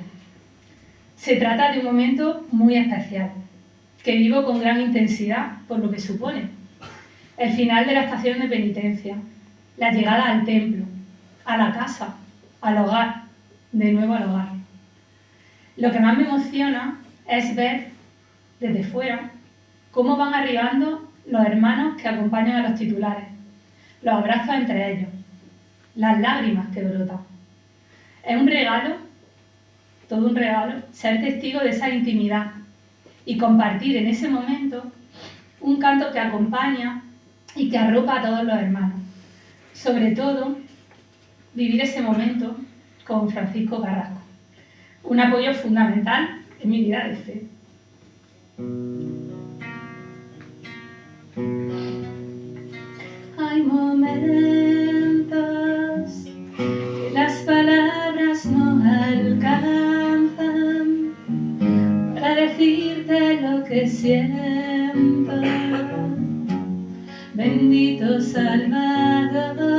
Se trata de un momento muy especial, que vivo con gran intensidad por lo que supone. El final de la estación de penitencia, la llegada al templo, a la casa, al hogar, de nuevo al hogar. Lo que más me emociona es ver desde fuera cómo van arribando los hermanos que acompañan a los titulares, los abrazos entre ellos, las lágrimas que brotan. Es un regalo, todo un regalo, ser testigo de esa intimidad y compartir en ese momento un canto que acompaña y que arropa a todos los hermanos. Sobre todo, vivir ese momento con Francisco Carrasco, un apoyo fundamental en mi vida de fe. Hay momentos que las palabras no alcanzan para decirte lo que siento, bendito Salvador.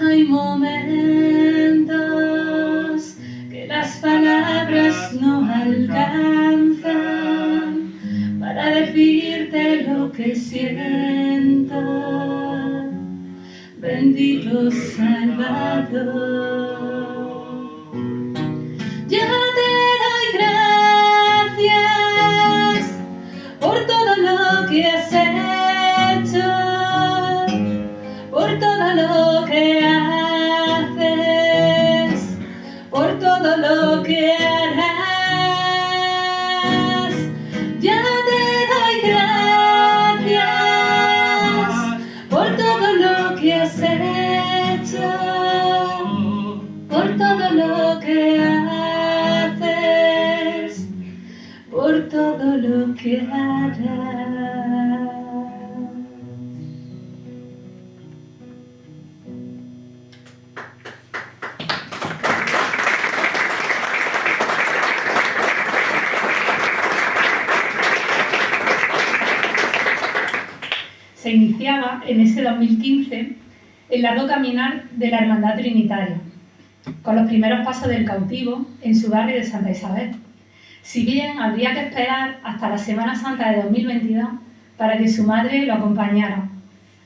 Hay momentos que las palabras no alcanzan para decirte lo que siento, bendito Salvador. Ya te doy gracias por todo lo que has hecho, por todo lo que haces, por todo lo que harás. Ya te doy gracias por todo lo que has hecho, por todo lo que haces, por todo lo que harás. Se iniciaba en ese 2015 el largo caminar de la Hermandad Trinitaria, con los primeros pasos del cautivo en su barrio de Santa Isabel. Si bien habría que esperar hasta la Semana Santa de 2022 para que su madre lo acompañara,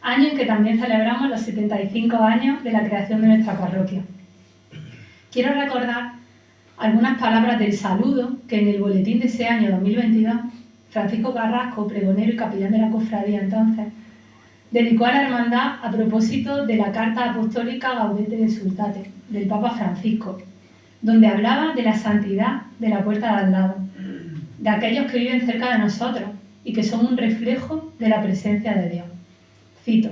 año en que también celebramos los 75 años de la creación de nuestra parroquia. Quiero recordar algunas palabras del saludo que en el boletín de ese año 2022, Francisco Carrasco, pregonero y capellán de la cofradía entonces, dedicó a la hermandad a propósito de la carta apostólica Gaudete et Exsultate del Papa Francisco, donde hablaba de la santidad de la puerta de al lado, de aquellos que viven cerca de nosotros y que son un reflejo de la presencia de Dios. Cito: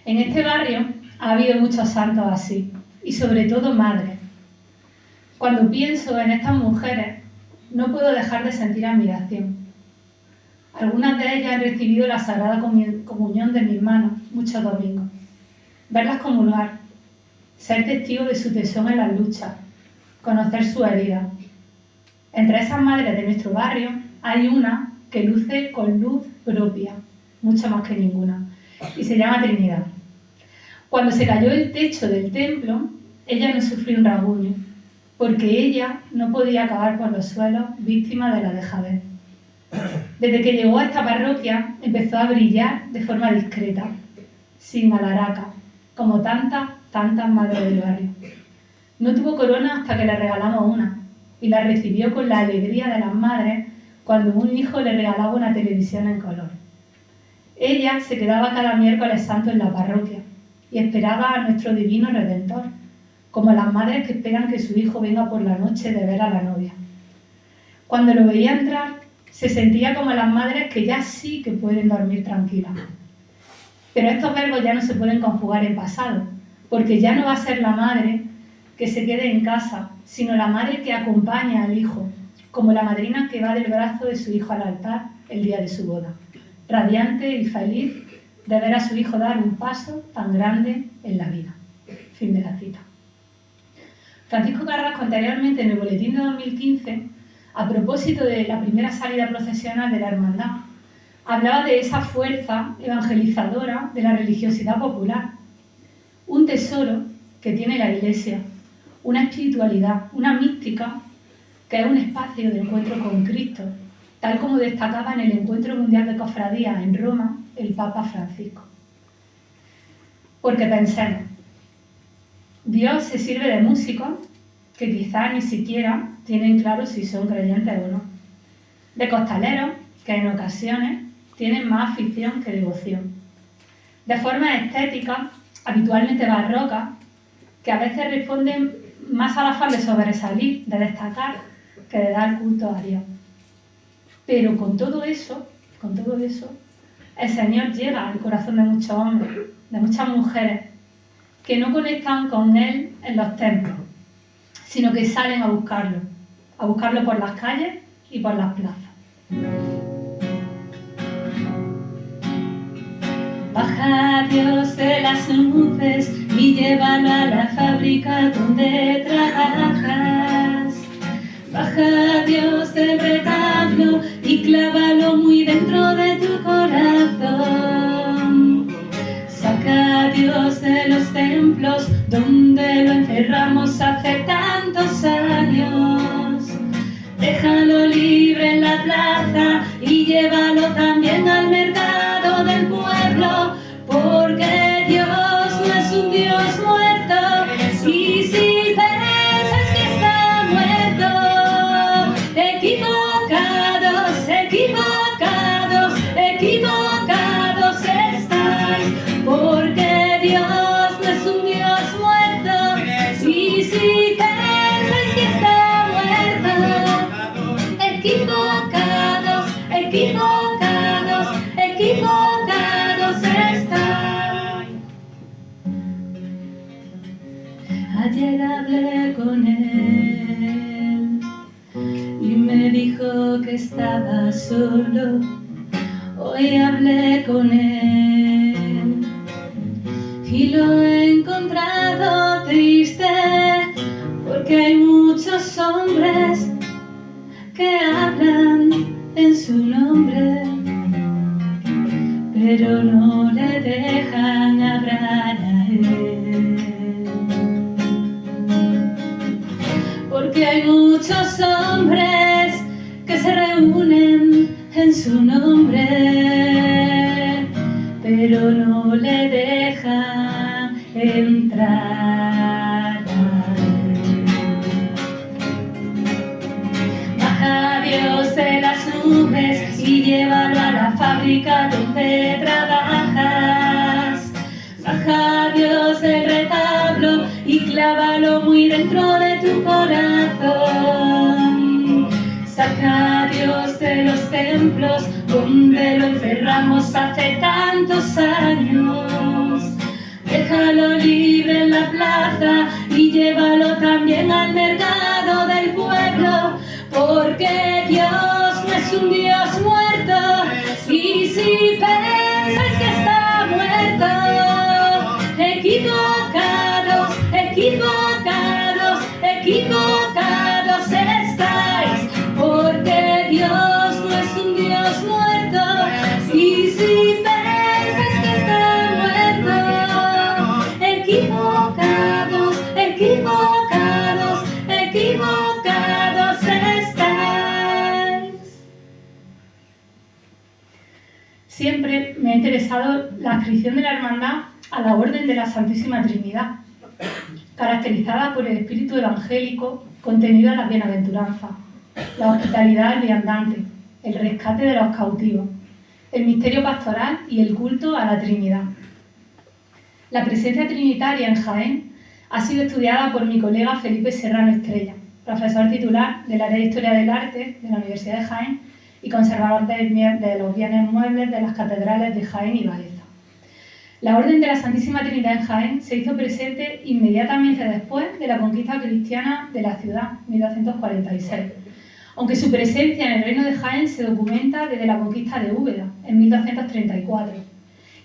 en este barrio ha habido muchos santos así, y sobre todo madres. Cuando pienso en estas mujeres, no puedo dejar de sentir admiración. Algunas de ellas han recibido la Sagrada Comunión de mis manos muchos domingos. Verlas comulgar, ser testigo de su tesón en las luchas, conocer su herida. Entre esas madres de nuestro barrio hay una que luce con luz propia, mucho más que ninguna, y se llama Trinidad. Cuando se cayó el techo del templo, ella no sufrió un rasguño, porque ella no podía acabar por los suelos víctima de la dejadez. Desde que llegó a esta parroquia, empezó a brillar de forma discreta, sin alaraca, como tantas madres del barrio. No tuvo corona hasta que le regalamos una, y la recibió con la alegría de las madres cuando un hijo le regalaba una televisión en color. Ella se quedaba cada miércoles santo en la parroquia y esperaba a nuestro divino Redentor, como las madres que esperan que su hijo venga por la noche de ver a la novia. Cuando lo veía entrar, se sentía como las madres que ya sí que pueden dormir tranquilas. Pero estos verbos ya no se pueden conjugar en pasado, porque ya no va a ser la madre que se quede en casa, sino la madre que acompaña al hijo, como la madrina que va del brazo de su hijo al altar el día de su boda, radiante y feliz de ver a su hijo dar un paso tan grande en la vida. Fin de la cita. Francisco Carrasco, anteriormente en el boletín de 2015, a propósito de la primera salida procesional de la hermandad, hablaba de esa fuerza evangelizadora de la religiosidad popular, un tesoro que tiene la Iglesia, una espiritualidad, una mística que es un espacio de encuentro con Cristo, tal como destacaba en el Encuentro Mundial de Cofradías en Roma el Papa Francisco. Porque pensemos, Dios se sirve de músicos que quizás ni siquiera tienen claro si son creyentes o no, de costaleros que en ocasiones tienen más afición que devoción, de formas estéticas habitualmente barrocas que a veces responden más al afán de sobresalir, de destacar, que de dar culto a Dios. Pero con todo eso, el Señor llega al corazón de muchos hombres, de muchas mujeres, que no conectan con Él en los templos, sino que salen a buscarlo por las calles y por las plazas. Baja Dios de las nubes y llévalo a la fábrica donde trabajas. Baja Dios del retablo y clávalo muy dentro de tu corazón. Saca a Dios de los templos donde lo encerramos hace tantos años. Déjalo libre en la plaza y llévalo también al mercado del pueblo, porque Dios no es un Dios muerto, y si piensas que está muerto, equivocados, equivocados, equivocados estáis, porque Dios no es un Dios muerto, y si pensáis que está muerto, equivocados, equivocados, equivocados estáis. Ayer hablé con él y me dijo que estaba solo. Hoy hablé con él y lo he encontrado triste, porque hay muchos hombres que hablan en su nombre, pero no le dejan hablar a él. Porque hay muchos hombres que se reúnen en su nombre, pero no le dejan entrar a él. Baja Dios de las nubes y llévalo a la fábrica donde trabajas. Baja Dios del retablo y clávalo muy dentro de tu corazón. Saca a Dios de los templos donde lo encerramos hace tantos años. Déjalo libre en la plaza y llévalo también al mercado del pueblo, porque Dios no es un Dios muerto, y si pensáis que está muerto, equivocados, equivocados, equivocados estáis, porque Dios no es un Dios muerto, y si pensáis siempre me ha interesado la adscripción de la hermandad a la Orden de la Santísima Trinidad, caracterizada por el espíritu evangélico contenido en las bienaventuranzas, la hospitalidad del viandante, el rescate de los cautivos, el misterio pastoral y el culto a la Trinidad. La presencia trinitaria en Jaén ha sido estudiada por mi colega Felipe Serrano Estrella, profesor titular del área de Historia del Arte de la Universidad de Jaén y conservador de los bienes muebles de las catedrales de Jaén y Baeza. La Orden de la Santísima Trinidad en Jaén se hizo presente inmediatamente después de la conquista cristiana de la ciudad, 1246, aunque su presencia en el reino de Jaén se documenta desde la conquista de Úbeda, en 1234,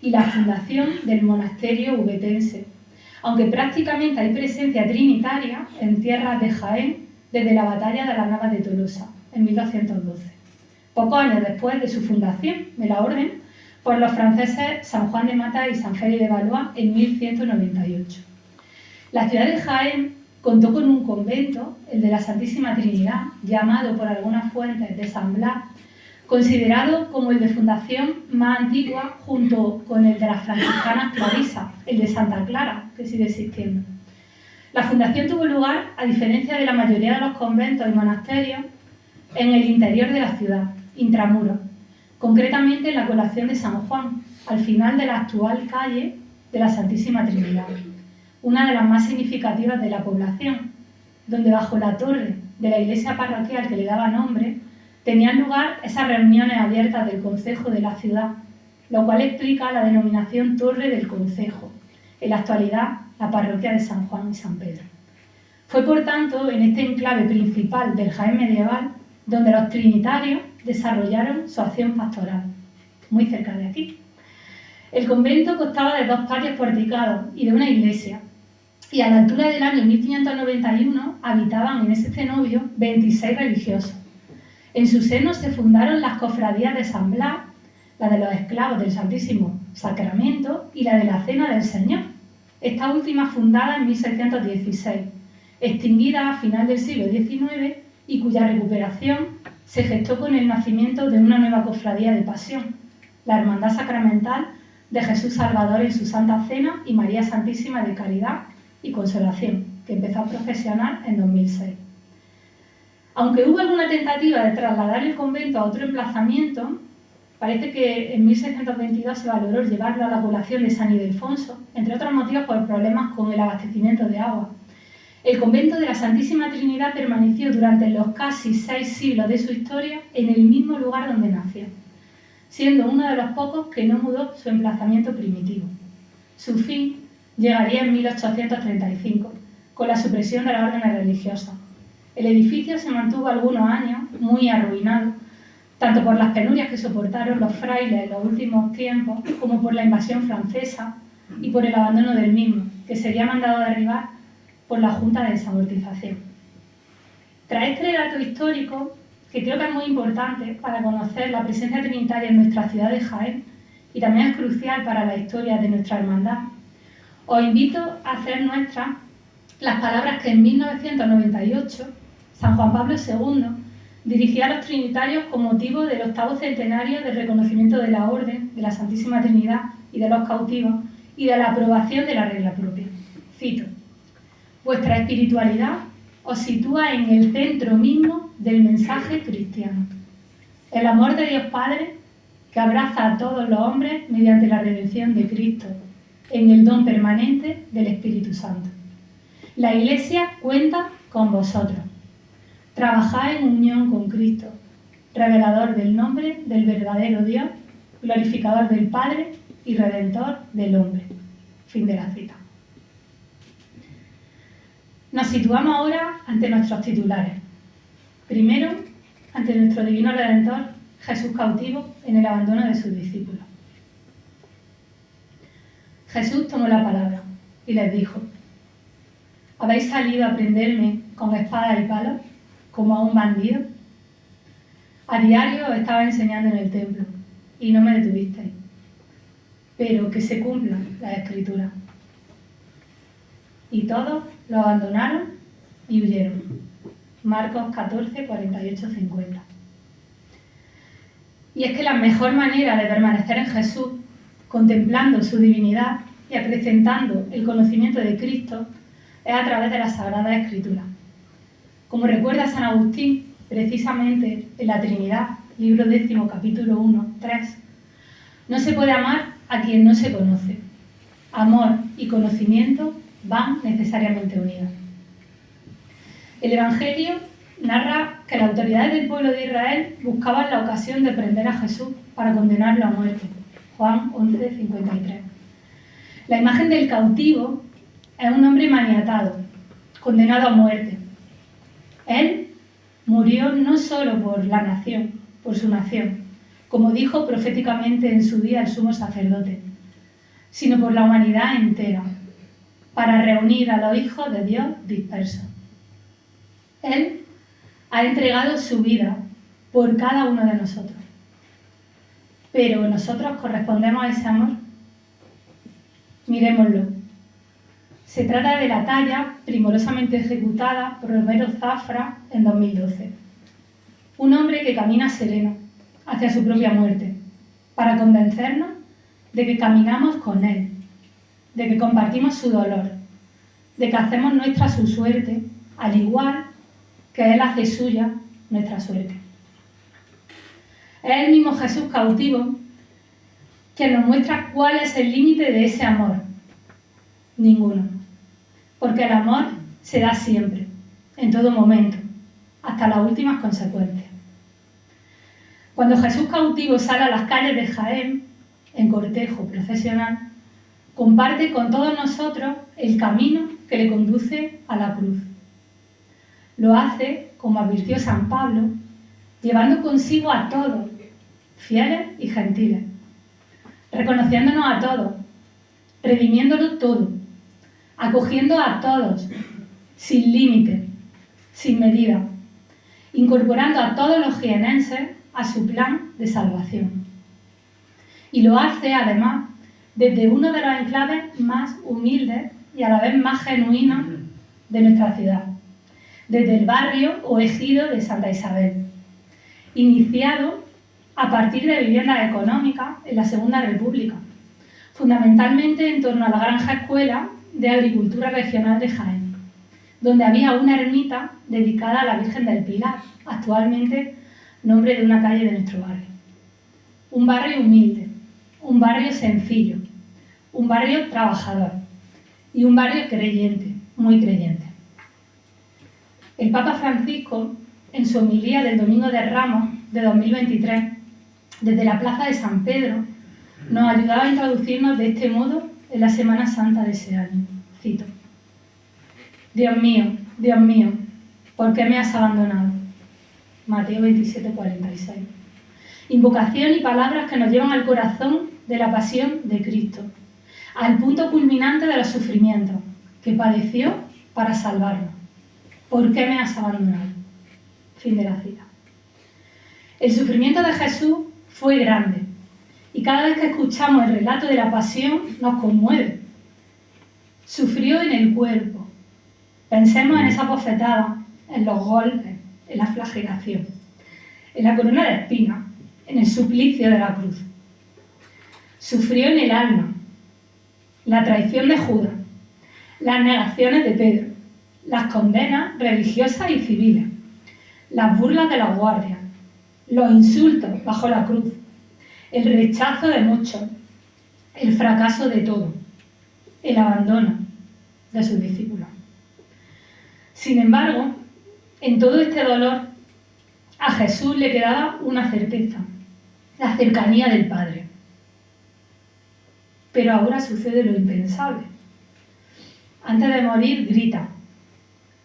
y la fundación del monasterio ubetense, aunque prácticamente hay presencia trinitaria en tierras de Jaén desde la batalla de las Navas de Tolosa, en 1212, pocos años después de su fundación de la orden por los franceses San Juan de Mata y San Félix de Valois en 1198. La ciudad de Jaén contó con un convento, el de la Santísima Trinidad, llamado por algunas fuentes de San Blas, considerado como el de fundación más antigua junto con el de las franciscanas clarisas, el de Santa Clara, que sigue existiendo. La fundación tuvo lugar, a diferencia de la mayoría de los conventos y monasterios, en el interior de la ciudad, intramuros, concretamente en la colación de San Juan, al final de la actual calle de la Santísima Trinidad, una de las más significativas de la población, donde bajo la torre de la iglesia parroquial que le daba nombre, tenían lugar esas reuniones abiertas del concejo de la ciudad, lo cual explica la denominación Torre del Concejo, en la actualidad la parroquia de San Juan y San Pedro. Fue por tanto en este enclave principal del Jaén medieval donde los trinitarios desarrollaron su acción pastoral, muy cerca de aquí. El convento constaba de 2 patios porticados y de una iglesia, y a la altura del año 1591 habitaban en ese cenobio 26 religiosos. En su seno se fundaron las cofradías de San Blas, la de los esclavos del Santísimo Sacramento y la de la Cena del Señor, esta última fundada en 1616, extinguida a final del siglo XIX y cuya recuperación se gestó con el nacimiento de una nueva cofradía de pasión, la Hermandad Sacramental de Jesús Salvador en su Santa Cena y María Santísima de Caridad y Consolación, que empezó a procesionar en 2006. Aunque hubo alguna tentativa de trasladar el convento a otro emplazamiento, parece que en 1622 se valoró llevarlo a la población de San Ildefonso, entre otros motivos por problemas con el abastecimiento de agua. El convento de la Santísima Trinidad permaneció durante los casi 6 siglos de su historia en el mismo lugar donde nació, siendo uno de los pocos que no mudó su emplazamiento primitivo. Su fin llegaría en 1835, con la supresión de las órdenes religiosas. El edificio se mantuvo algunos años muy arruinado, tanto por las penurias que soportaron los frailes en los últimos tiempos, como por la invasión francesa y por el abandono del mismo, que sería mandado derribar por la Junta de Desamortización. Tras este dato histórico, que creo que es muy importante para conocer la presencia trinitaria en nuestra ciudad de Jaén y también es crucial para la historia de nuestra hermandad, os invito a hacer nuestras las palabras que en 1998 San Juan Pablo II dirigió a los trinitarios con motivo del 8º centenario del reconocimiento de la Orden de la Santísima Trinidad y de los cautivos y de la aprobación de la regla propia. Cito: vuestra espiritualidad os sitúa en el centro mismo del mensaje cristiano. El amor de Dios Padre, que abraza a todos los hombres mediante la redención de Cristo, en el don permanente del Espíritu Santo. La Iglesia cuenta con vosotros. Trabajad en unión con Cristo, revelador del nombre del verdadero Dios, glorificador del Padre y redentor del hombre. Fin de la cita. Nos situamos ahora ante nuestros titulares. Primero, ante nuestro divino Redentor, Jesús cautivo en el abandono de sus discípulos. Jesús tomó la palabra y les dijo: ¿habéis salido a prenderme con espada y palos, como a un bandido? A diario os estaba enseñando en el templo y no me detuvisteis. Pero que se cumplan las Escrituras. Y todos lo abandonaron y huyeron. Marcos 14, 48, 50. Y es que la mejor manera de permanecer en Jesús, contemplando su divinidad y acrecentando el conocimiento de Cristo, es a través de la Sagrada Escritura. Como recuerda San Agustín, precisamente en la Trinidad, libro 10, capítulo 1, 3, no se puede amar a quien no se conoce. Amor y conocimiento van necesariamente unidos. El Evangelio narra que las autoridades del pueblo de Israel buscaban la ocasión de prender a Jesús para condenarlo a muerte. Juan 11, 53. La imagen del cautivo es un hombre maniatado, condenado a muerte. Él murió no solo por la nación, por su nación, como dijo proféticamente en su día el sumo sacerdote, sino por la humanidad entera, para reunir a los hijos de Dios dispersos. Él ha entregado su vida por cada uno de nosotros. Pero ¿nosotros correspondemos a ese amor? Mirémoslo. Se trata de la talla primorosamente ejecutada por Romero Zafra en 2012. Un hombre que camina sereno hacia su propia muerte, para convencernos de que caminamos con él, de que compartimos su dolor, de que hacemos nuestra su suerte, al igual que él hace suya nuestra suerte. Es el mismo Jesús cautivo quien nos muestra cuál es el límite de ese amor. Ninguno. Porque el amor se da siempre, en todo momento, hasta las últimas consecuencias. Cuando Jesús cautivo sale a las calles de Jaén, en cortejo procesional, comparte con todos nosotros el camino que le conduce a la cruz. Lo hace, como advirtió San Pablo, llevando consigo a todos, fieles y gentiles, reconociéndonos a todos, redimiéndolo todo, acogiendo a todos, sin límite, sin medida, incorporando a todos los jienenses a su plan de salvación. Y lo hace, además, desde uno de los enclaves más humildes y a la vez más genuinos de nuestra ciudad, desde el barrio o ejido de Santa Isabel, iniciado a partir de viviendas económicas en la Segunda República, fundamentalmente en torno a la Granja Escuela de Agricultura Regional de Jaén, donde había una ermita dedicada a la Virgen del Pilar, actualmente nombre de una calle de nuestro barrio. Un barrio humilde, un barrio sencillo, un barrio trabajador y un barrio creyente, muy creyente. El Papa Francisco, en su homilía del Domingo de Ramos de 2023, desde la Plaza de San Pedro, nos ayudaba a introducirnos de este modo en la Semana Santa de ese año. Cito: Dios mío, ¿por qué me has abandonado? Mateo 27, 46. Invocación y palabras que nos llevan al corazón de la pasión de Cristo, al punto culminante de los sufrimientos que padeció para salvarnos. ¿Por qué me has abandonado? Fin de la cita. El sufrimiento de Jesús fue grande y cada vez que escuchamos el relato de la pasión nos conmueve. Sufrió en el cuerpo. Pensemos en esa bofetada, en los golpes, en la flagelación, en la corona de espinas, en el suplicio de la cruz. Sufrió en el alma, la traición de Judas, las negaciones de Pedro, las condenas religiosas y civiles, las burlas de los guardias, los insultos bajo la cruz, el rechazo de muchos, el fracaso de todo, el abandono de sus discípulos. Sin embargo, en todo este dolor, a Jesús le quedaba una certeza: la cercanía del Padre. Pero ahora sucede lo impensable. Antes de morir grita: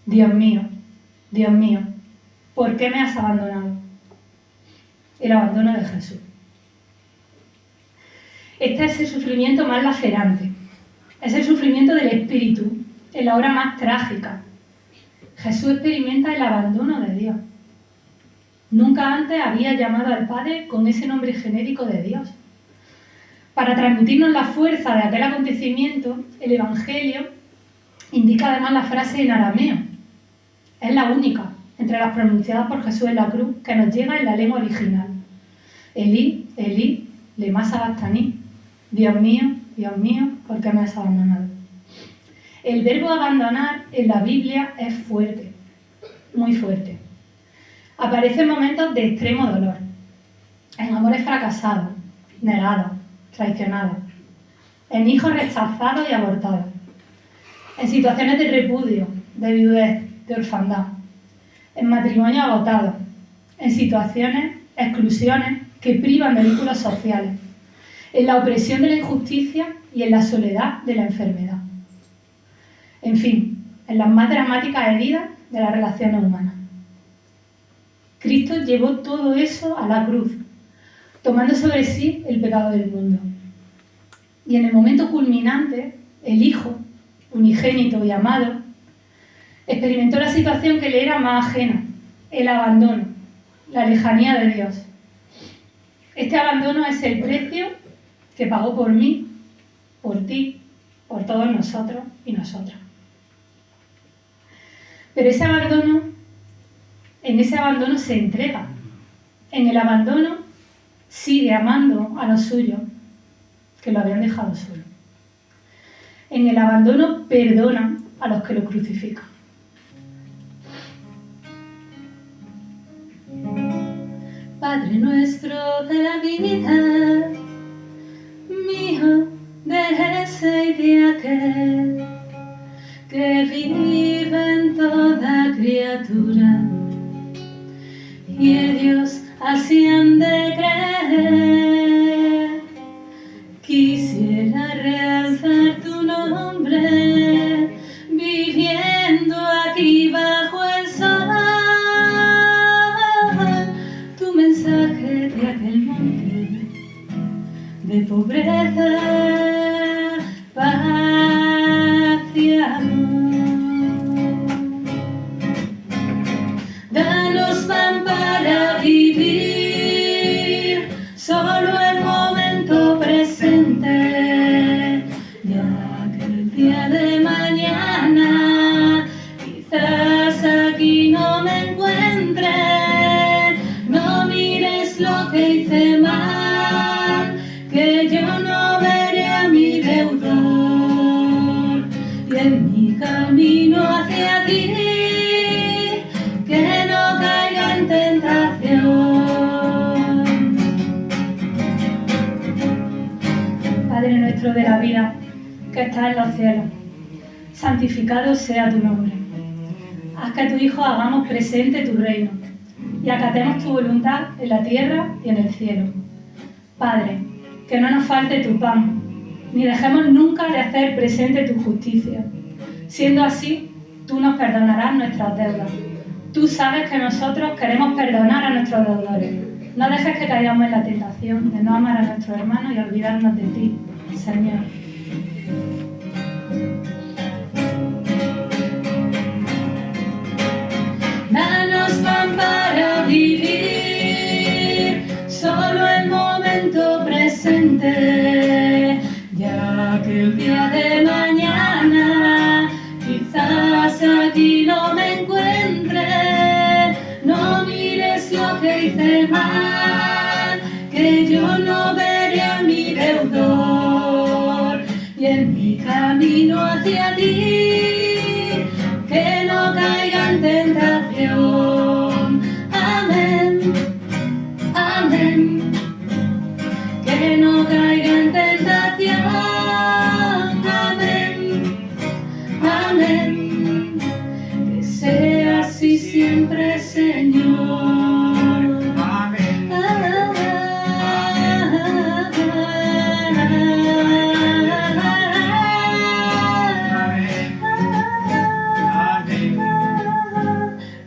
Dios mío, ¿por qué me has abandonado? El abandono de Jesús. Este es el sufrimiento más lacerante. Es el sufrimiento del espíritu, en la hora más trágica. Jesús experimenta el abandono de Dios. Nunca antes había llamado al Padre con ese nombre genérico de Dios. Para transmitirnos la fuerza de aquel acontecimiento, el Evangelio indica además la frase en arameo. Es la única entre las pronunciadas por Jesús en la cruz que nos llega en la lengua original. Elí, Elí, lema sabachthani, Dios mío, ¿por qué me has abandonado? El verbo abandonar en la Biblia es fuerte, muy fuerte. Aparece en momentos de extremo dolor, en amores fracasados, negados, traicionados, en hijos rechazados y abortados, en situaciones de repudio, de viudez, de orfandad, en matrimonios agotados, en situaciones, exclusiones que privan de vínculos sociales, en la opresión de la injusticia y en la soledad de la enfermedad. En fin, en las más dramáticas heridas de las relaciones humanas. Cristo llevó todo eso a la cruz, tomando sobre sí el pecado del mundo. Y en el momento culminante, el Hijo, unigénito y amado, experimentó la situación que le era más ajena, el abandono, la lejanía de Dios. Este abandono es el precio que pagó por mí, por ti, por todos nosotros y nosotras. Pero en ese abandono se entrega. En el abandono sigue amando a los suyos, que lo habían dejado solo. En el abandono perdona a los que lo crucifican. Padre nuestro de la vida, mío de ese y de aquel, que vive en toda criatura, y ellos así han de creer. Quisiera realzar tu nombre, viviendo aquí bajo el sol, tu mensaje de aquel monte de pobreza, paz y amor. Danos pan para vivir, solo el momento presente, ya que el día de mañana quizás aquí no me encuentre. No mires lo que hice mal, que yo no veré a mi deudor, y en mi camino hacia ti, que no caiga en tentación. Padre nuestro de la vida, que estás en los cielos, santificado sea tu nombre. Haz que a tu Hijo hagamos presente tu reino y acatemos tu voluntad en la tierra y en el cielo. Padre, que no nos falte tu pan, ni dejemos nunca de hacer presente tu justicia. Siendo así, tú nos perdonarás nuestras deudas. Tú sabes que nosotros queremos perdonar a nuestros deudores. No dejes que caigamos en la tentación de no amar a nuestros hermanos y olvidarnos de ti, Señor. Danos pan para vivir, solo el momento presente, ya que el día de mañana quizás aquí no me encuentre. No mires lo que hice mal, que yo no veré a mi deudor, y en mi camino hacia ti, que no caiga en tentación. Amén, amén, que no caiga en tentación. Amén, amén, que sea así siempre, Señor. Amén.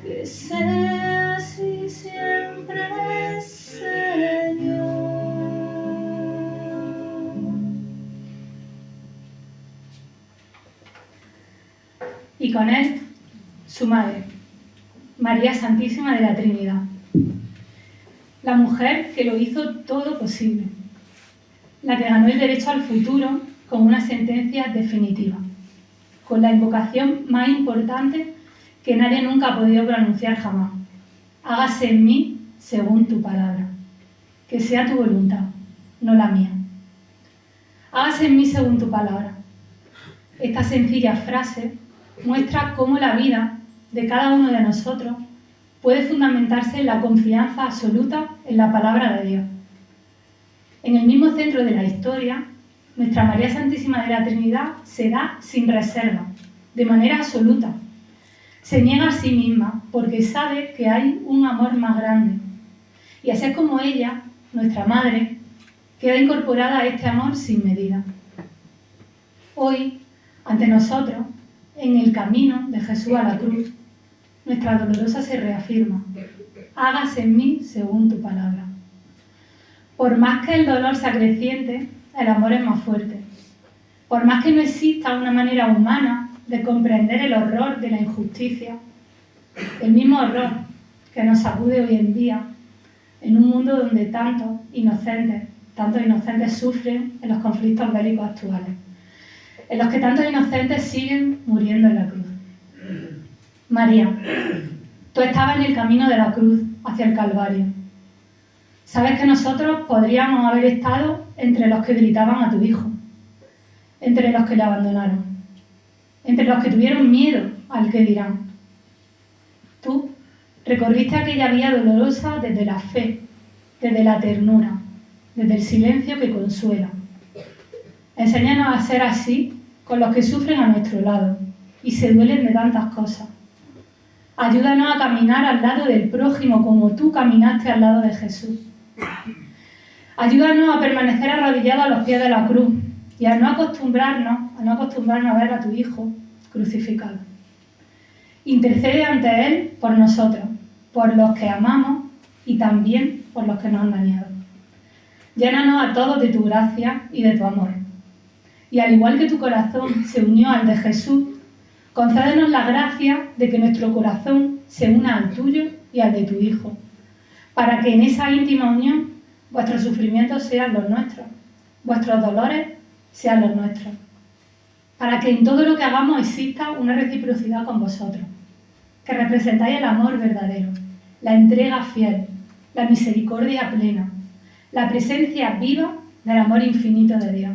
Que sea así siempre, Señor. Y con él, su madre, María Santísima de la Trinidad, la mujer que lo hizo todo posible, la que ganó el derecho al futuro con una sentencia definitiva, con la invocación más importante que nadie nunca ha podido pronunciar jamás: hágase en mí según tu palabra. que sea tu voluntad, no la mía. Hágase en mí según tu palabra. Esta sencilla frase muestra cómo la vida de cada uno de nosotros puede fundamentarse en la confianza absoluta en la palabra de Dios. En el mismo centro de la historia, nuestra María Santísima de la Trinidad se da sin reserva, de manera absoluta. Se niega a sí misma porque sabe que hay un amor más grande. Y así es como ella, nuestra Madre, queda incorporada a este amor sin medida. Hoy, ante nosotros, en el camino de Jesús a la cruz, nuestra dolorosa se reafirma: hágase en mí según tu palabra. Por más que el dolor se acreciente, el amor es más fuerte. Por más que no exista una manera humana de comprender el horror de la injusticia, el mismo horror que nos sacude hoy en día en un mundo donde tantos inocentes sufren en los conflictos bélicos actuales, en los que tantos inocentes siguen muriendo en la cruz. María, tú estabas en el camino de la cruz hacia el Calvario. Sabes que nosotros podríamos haber estado entre los que gritaban a tu hijo, entre los que le abandonaron, entre los que tuvieron miedo al que dirán. Tú recorriste aquella vía dolorosa desde la fe, desde la ternura, desde el silencio que consuela. Enséñanos a ser así con los que sufren a nuestro lado y se duelen de tantas cosas. Ayúdanos a caminar al lado del prójimo como tú caminaste al lado de Jesús. Ayúdanos a permanecer arrodillados a los pies de la cruz y a no acostumbrarnos a ver a tu Hijo crucificado. Intercede ante Él por nosotros, por los que amamos y también por los que nos han dañado. Llénanos a todos de tu gracia y de tu amor. Y al igual que tu corazón se unió al de Jesús, concédenos la gracia de que nuestro corazón se una al tuyo y al de tu Hijo, para que en esa íntima unión vuestros sufrimientos sean los nuestros, vuestros dolores sean los nuestros, para que en todo lo que hagamos exista una reciprocidad con vosotros, que representáis el amor verdadero, la entrega fiel, la misericordia plena, la presencia viva del amor infinito de Dios.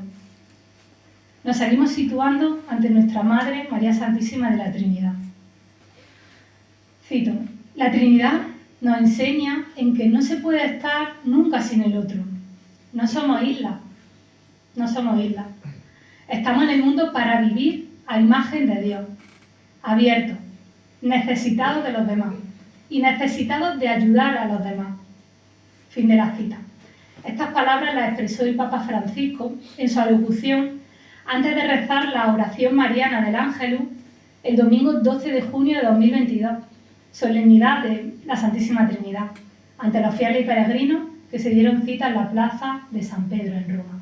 Nos seguimos situando ante nuestra Madre, María Santísima de la Trinidad. Cito: la Trinidad nos enseña en que no se puede estar nunca sin el otro. No somos islas. Estamos en el mundo para vivir a imagen de Dios, abiertos, necesitados de los demás y necesitados de ayudar a los demás. Fin de la cita. Estas palabras las expresó el Papa Francisco en su alocución antes de rezar la oración mariana del Ángelus el domingo 12 de junio de 2022, solemnidad de la Santísima Trinidad, ante los fieles y peregrinos que se dieron cita en la plaza de San Pedro en Roma.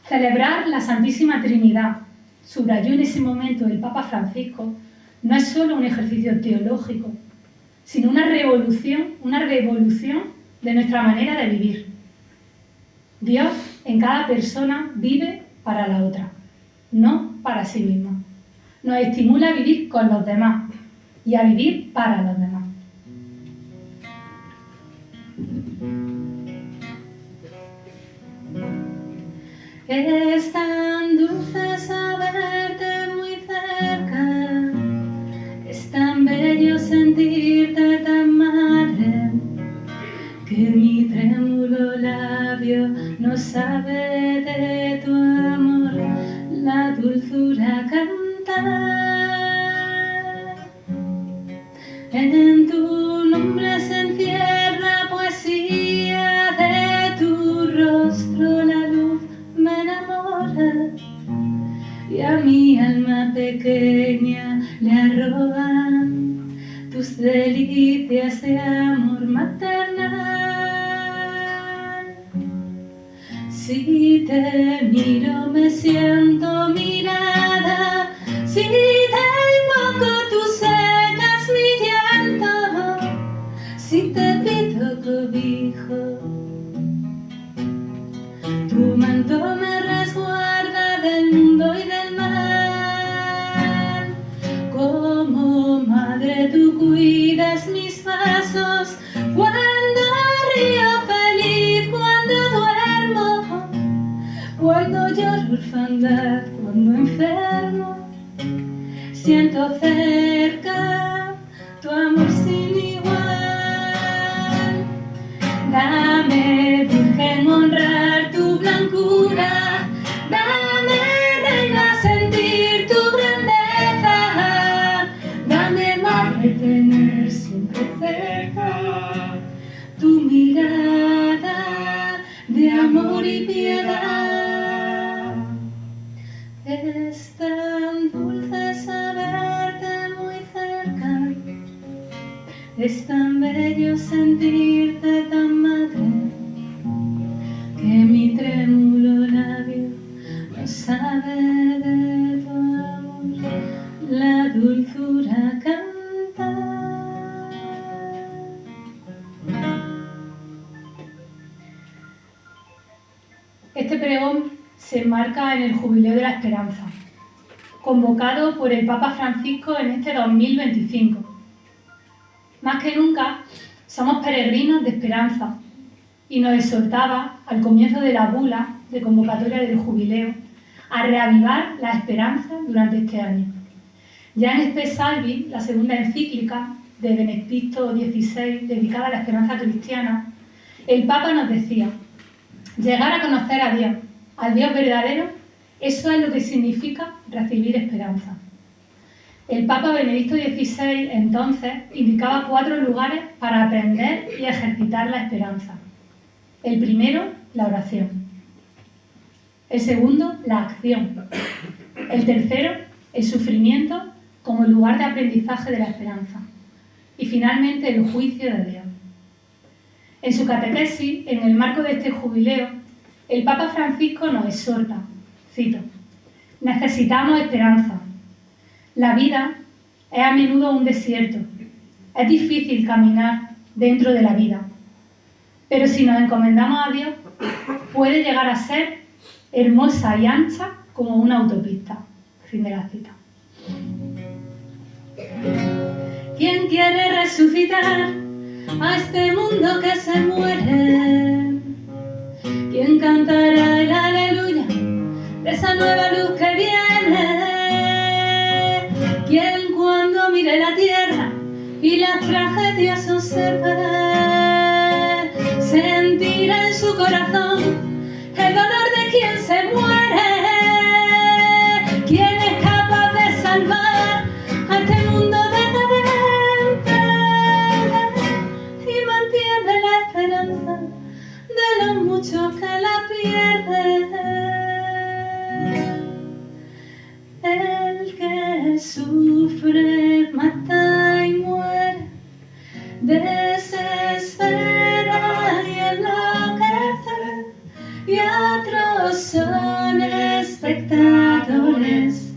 Celebrar la Santísima Trinidad, subrayó en ese momento el Papa Francisco, no es solo un ejercicio teológico, sino una revolución de nuestra manera de vivir. Dios en cada persona vive para la otra, no para sí mismo. Nos estimula a vivir con los demás y a vivir para los demás. Es tan dulce saberte muy cerca, es tan bello sentirte tan madre, que mi trémulo labio no sabe de tu amor la dulzura cantar. En tu nombre se encierra poesía, de tu rostro la luz me enamora, y a mi alma pequeña le arroban tus delicias de amor maternal. Si te miro me siento mirada, si te invoco tú secas mi llanto, si te pido cobijo tu manto me resguarda del mundo y del mal. Como madre tú cuidas mis pasos cuando río feliz. Cuando lloro orfandad, cuando enfermo, siento cerca tu amor sin igual. Dame, Virgen, honrar tu blancura, dame, reina, sentir tu grandeza, dame, madre, tener siempre cerca tu mirada de amor y piedad. Es tan dulce saberte muy cerca, es tan bello sentirte tan madre, que mi trémulo labio no sabe de tu amor, la dulzura canta. Este pregón se enmarca en el Jubileo de la Esperanza, convocado por el Papa Francisco en este 2025. Más que nunca, somos peregrinos de esperanza y nos exhortaba, al comienzo de la bula de convocatoria del Jubileo, a reavivar la esperanza durante este año. Ya en Spe Salvi, la segunda encíclica de Benedicto XVI dedicada a la esperanza cristiana, el Papa nos decía: llegar a conocer a Dios, al Dios verdadero, eso es lo que significa recibir esperanza. El Papa Benedicto XVI entonces indicaba 4 lugares para aprender y ejercitar la esperanza. El primero, la oración. El segundo, la acción. El tercero, el sufrimiento como lugar de aprendizaje de la esperanza. Y finalmente, el juicio de Dios. En su catequesis, en el marco de este jubileo, el Papa Francisco nos exhorta, cito: necesitamos esperanza. La vida es a menudo un desierto. Es difícil caminar dentro de la vida. Pero si nos encomendamos a Dios, puede llegar a ser hermosa y ancha como una autopista. Fin de la cita. ¿Quién quiere resucitar a este mundo que se muere? ¿Quién cantará el aleluya de esa nueva luz que viene? ¿Quién cuando mire la tierra y las tragedias observe, sentirá en su corazón el dolor de quien se muere? ¿Quién es capaz de salvar a este mundo decadente y mantiene la esperanza de los muchos que la pierden? El que sufre, mata y muere, desespera y enloquece, y otros son espectadores,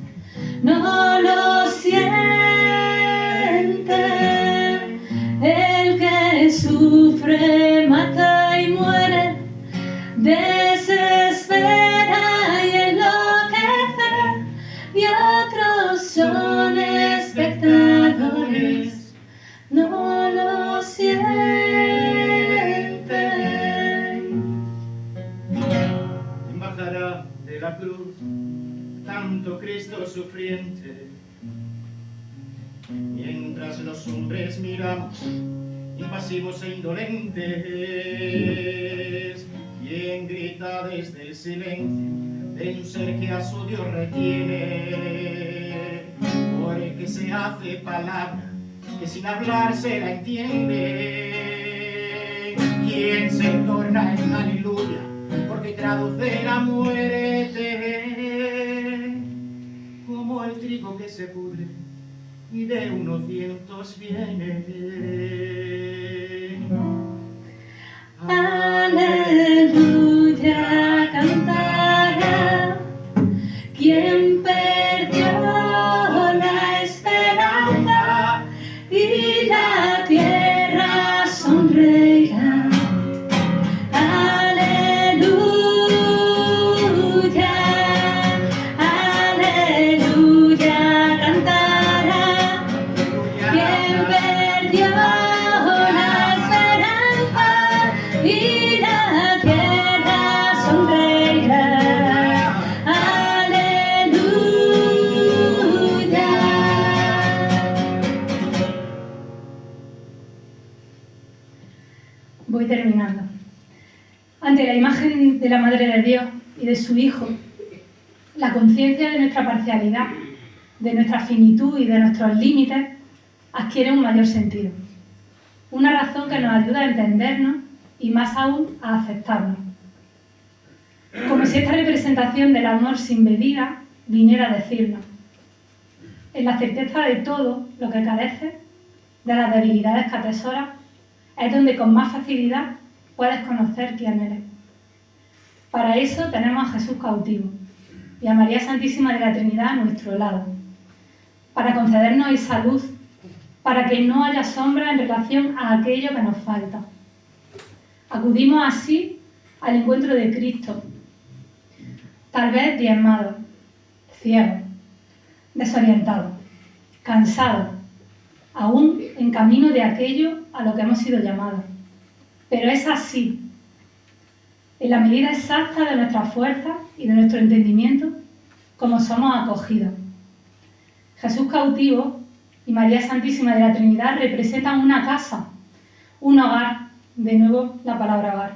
no lo sienten. El que sufre, mata y muere, desespera y enloquece, y otros son espectadores, no lo sienten. Bajará de la cruz tanto Cristo sufriente, mientras los hombres miramos impasivos e indolentes. Quien grita desde el silencio de un ser que a su Dios retiene, porque se hace palabra que sin hablar se la entiende. Quien se torna en aleluya porque traduce la muerte, como el trigo que se pudre y de unos cientos viene. Aleluya cantará quien perdió la esperanza, y la tierra sonreirá. Aleluya, aleluya cantará quien perdió la de su Hijo, la conciencia de nuestra parcialidad, de nuestra finitud y de nuestros límites adquiere un mayor sentido. Una razón que nos ayuda a entendernos y más aún a aceptarnos. Como si esta representación del amor sin medida viniera a decirnos: en la certeza de todo lo que carece, de las debilidades que atesoras, es donde con más facilidad puedes conocer quién eres. Para eso tenemos a Jesús cautivo y a María Santísima de la Trinidad a nuestro lado, para concedernos esa luz, para que no haya sombra en relación a aquello que nos falta. Acudimos así al encuentro de Cristo, tal vez diezmados, ciegos, desorientados, cansados, aún en camino de aquello a lo que hemos sido llamados. Pero es así, en la medida exacta de nuestra fuerza y de nuestro entendimiento, como somos acogidos. Jesús cautivo y María Santísima de la Trinidad representan una casa, un hogar, de nuevo la palabra hogar,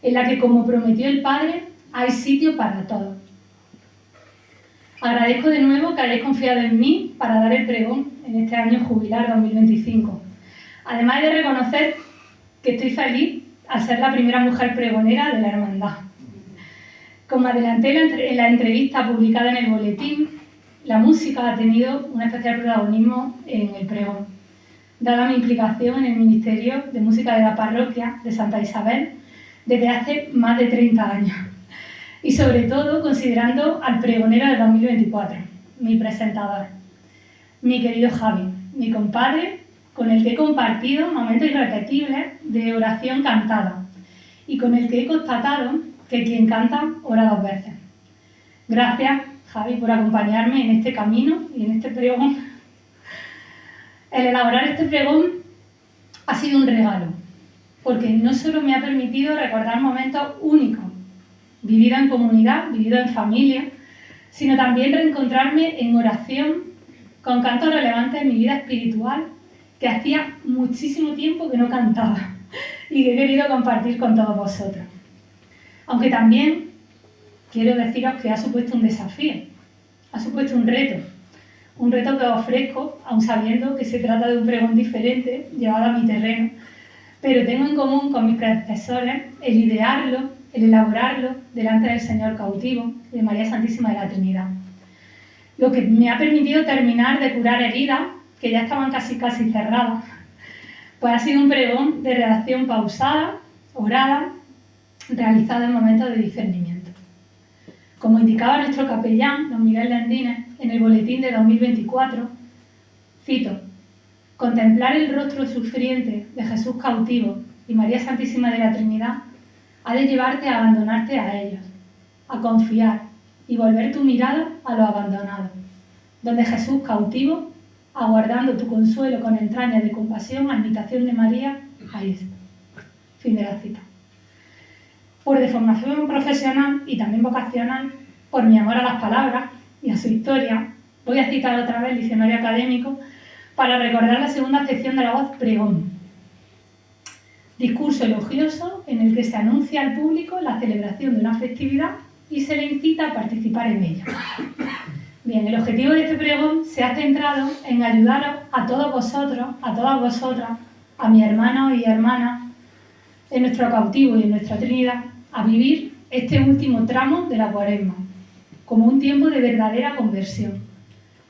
en la que, como prometió el Padre, hay sitio para todos. Agradezco de nuevo que hayáis confiado en mí para dar el pregón en este año jubilar 2025. Además de reconocer que estoy feliz al ser la primera mujer pregonera de la hermandad. Como adelanté en la entrevista publicada en el boletín, la música ha tenido un especial protagonismo en el pregón, dada mi implicación en el Ministerio de Música de la Parroquia de Santa Isabel desde hace más de 30 años. Y sobre todo considerando al pregonero de 2024, mi presentador, mi querido Javi, mi compadre, con el que he compartido momentos irrepetibles de oración cantada y con el que he constatado que quien canta ora 2 veces. Gracias, Javi, por acompañarme en este camino y en este pregón. El elaborar este pregón ha sido un regalo, porque no solo me ha permitido recordar momentos únicos, vividos en comunidad, vividos en familia, sino también reencontrarme en oración con cantos relevantes en mi vida espiritual que hacía muchísimo tiempo que no cantaba y que he querido compartir con todos vosotros. Aunque también quiero deciros que ha supuesto un desafío, ha supuesto un reto que os ofrezco, aun sabiendo que se trata de un pregón diferente, llevado a mi terreno, pero tengo en común con mis predecesores el idearlo, el elaborarlo delante del Señor cautivo, de María Santísima de la Trinidad. Lo que me ha permitido terminar de curar heridas que ya estaban casi cerradas, pues ha sido un pregón de redacción pausada, orada, realizada en momentos de discernimiento. Como indicaba nuestro capellán, don Miguel Lendines, en el boletín de 2024, cito: contemplar el rostro sufriente de Jesús cautivo y María Santísima de la Trinidad ha de llevarte a abandonarte a ellos, a confiar y volver tu mirada a lo abandonado, donde Jesús cautivo, aguardando tu consuelo con entrañas de compasión a imitación de María, ahí está. Fin de la cita. Por deformación profesional y también vocacional, por mi amor a las palabras y a su historia, voy a citar otra vez el diccionario académico para recordar la segunda acepción de la voz pregón. Discurso elogioso en el que se anuncia al público la celebración de una festividad y se le incita a participar en ella. Bien, el objetivo de este pregón se ha centrado en ayudaros a todos vosotros, a todas vosotras, a mis hermanos y hermanas, en nuestro cautivo y en nuestra Trinidad, a vivir este último tramo de la Cuaresma, como un tiempo de verdadera conversión,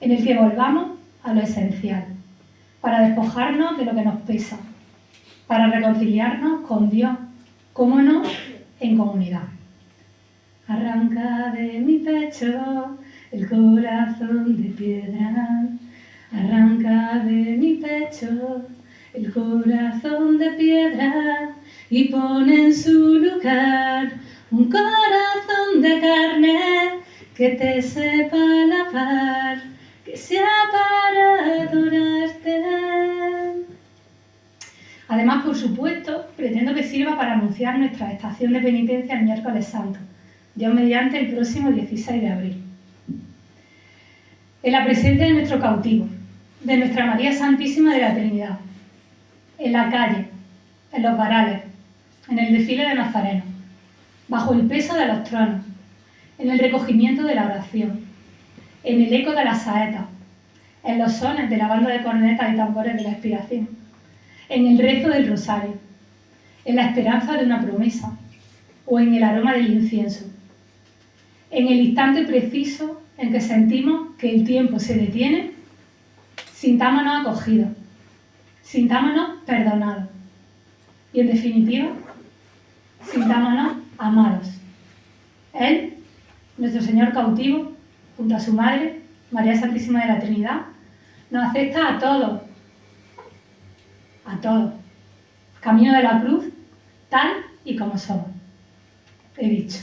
en el que volvamos a lo esencial, para despojarnos de lo que nos pesa, para reconciliarnos con Dios, cómo no, en comunidad. Arranca de mi pecho el corazón de piedra, arranca de mi pecho el corazón de piedra y pone en su lugar un corazón de carne que te sepa alabar, que sea para adorarte. Además, por supuesto, pretendo que sirva para anunciar nuestra estación de penitencia el miércoles santo, Dios mediante el próximo 16 de abril. En la presencia de nuestro cautivo, de nuestra María Santísima de la Trinidad, en la calle, en los varales, en el desfile de Nazareno, bajo el peso de los tronos, en el recogimiento de la oración, en el eco de las saetas, en los sones de la banda de cornetas y tambores de la expiración, en el rezo del rosario, en la esperanza de una promesa o en el aroma del incienso, en el instante preciso en que sentimos que el tiempo se detiene, sintámonos acogidos, sintámonos perdonados y, en definitiva, sintámonos amados. Él, nuestro Señor cautivo, junto a su Madre, María Santísima de la Trinidad, nos acepta a todos, camino de la cruz, tal y como somos. He dicho.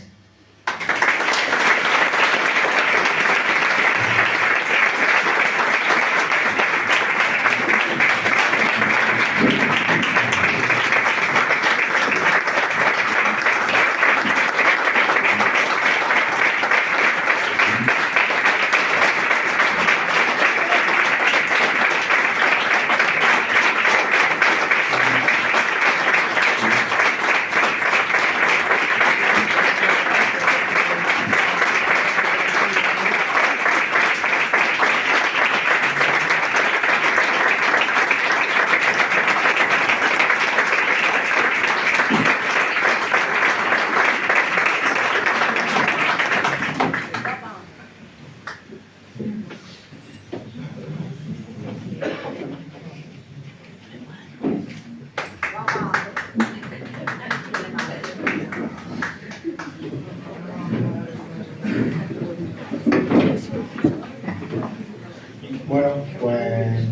Bueno, pues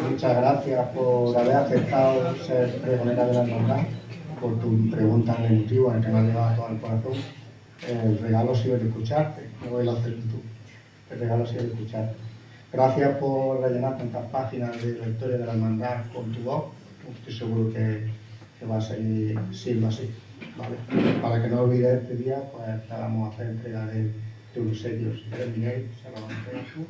muchas gracias por haber aceptado ser pregonera de la hermandad, por tu pregunta tan emotiva que me ha llevado a todo el corazón. El regalo ha sido de escucharte, no voy a hacerlo tú. El regalo ha sido de escucharte. Gracias por rellenar tantas páginas de la historia de la hermandad con tu voz. Estoy seguro que va a seguir siendo así, ¿vale? Para que no olvides este día, pues te vamos a hacer entrega de unos sellos. Si eres Miguel, se lo vamos a entregar tú.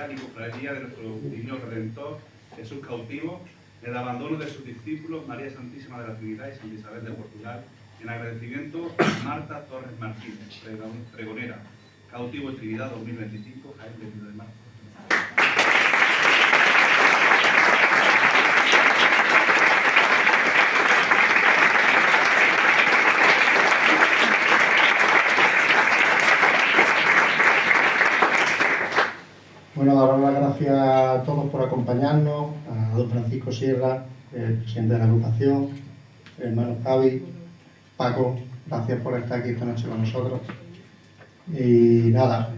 Y cofradía de nuestro Divino Redentor, Jesús cautivo, en el abandono de sus discípulos, María Santísima de la Trinidad y Santa Isabel de Portugal, en agradecimiento a Marta Torres Martínez, pregonera, cautivo de Trinidad 2025, Jaén 21 de marzo. Bueno, daros las gracias a todos por acompañarnos, a don Francisco Sierra, el presidente de la agrupación, el hermano Javi, Paco, gracias por estar aquí esta noche con nosotros. Y nada,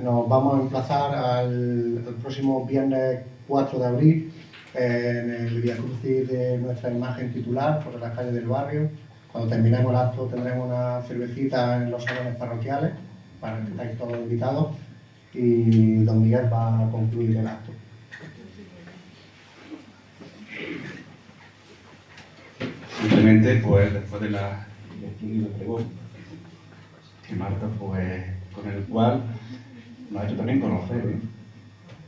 nos vamos a emplazar al próximo viernes 4 de abril en el Vía Crucis de nuestra imagen titular por las calles del barrio. Cuando terminemos el acto tendremos una cervecita en los salones parroquiales para que estéis todos invitados. Y don Miguel va a concluir el acto. Simplemente, pues, después de la lectura de pregón, que Marta, pues, con el cual nos ha hecho también conocer, ¿eh?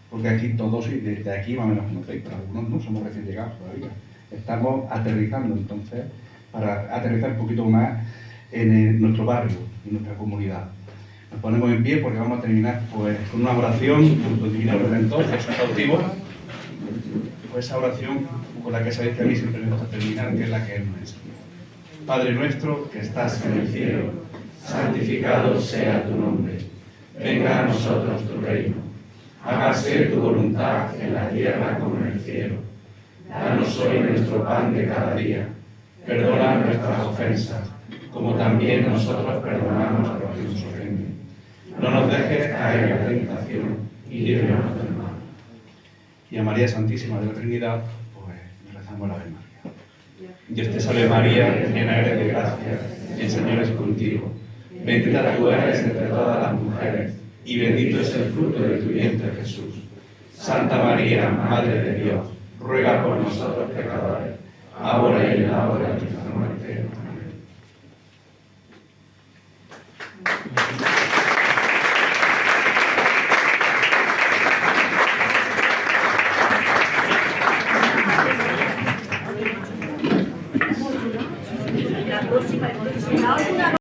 Porque aquí todos, y desde aquí más o menos conocéis, pero algunos no somos recién llegados todavía. Estamos aterrizando, entonces, para aterrizar un poquito más en nuestro barrio y nuestra comunidad. Nos ponemos en pie porque vamos a terminar pues, con una oración junto al Divino Redentor, Jesús cautivo. Pues esa oración con la que sabéis que a mí siempre me gusta terminar, que es la que es nuestra. Padre nuestro que estás en el cielo, santificado sea tu nombre. Venga a nosotros tu reino. Hágase tu voluntad en la tierra como en el cielo. Danos hoy nuestro pan de cada día. Perdona nuestras ofensas, como también nosotros perdonamos a los que nos ofenden. No nos dejes caer en la tentación y líbranos del mal. Y a María Santísima de la Trinidad, pues rezamos la Ave María. Dios te salve María, llena eres de gracia, el Señor es contigo. Bendita tú eres entre todas las mujeres, y bendito es el fruto de tu vientre Jesús. Santa María, Madre de Dios, ruega por nosotros pecadores, ahora y en la hora de nuestra muerte.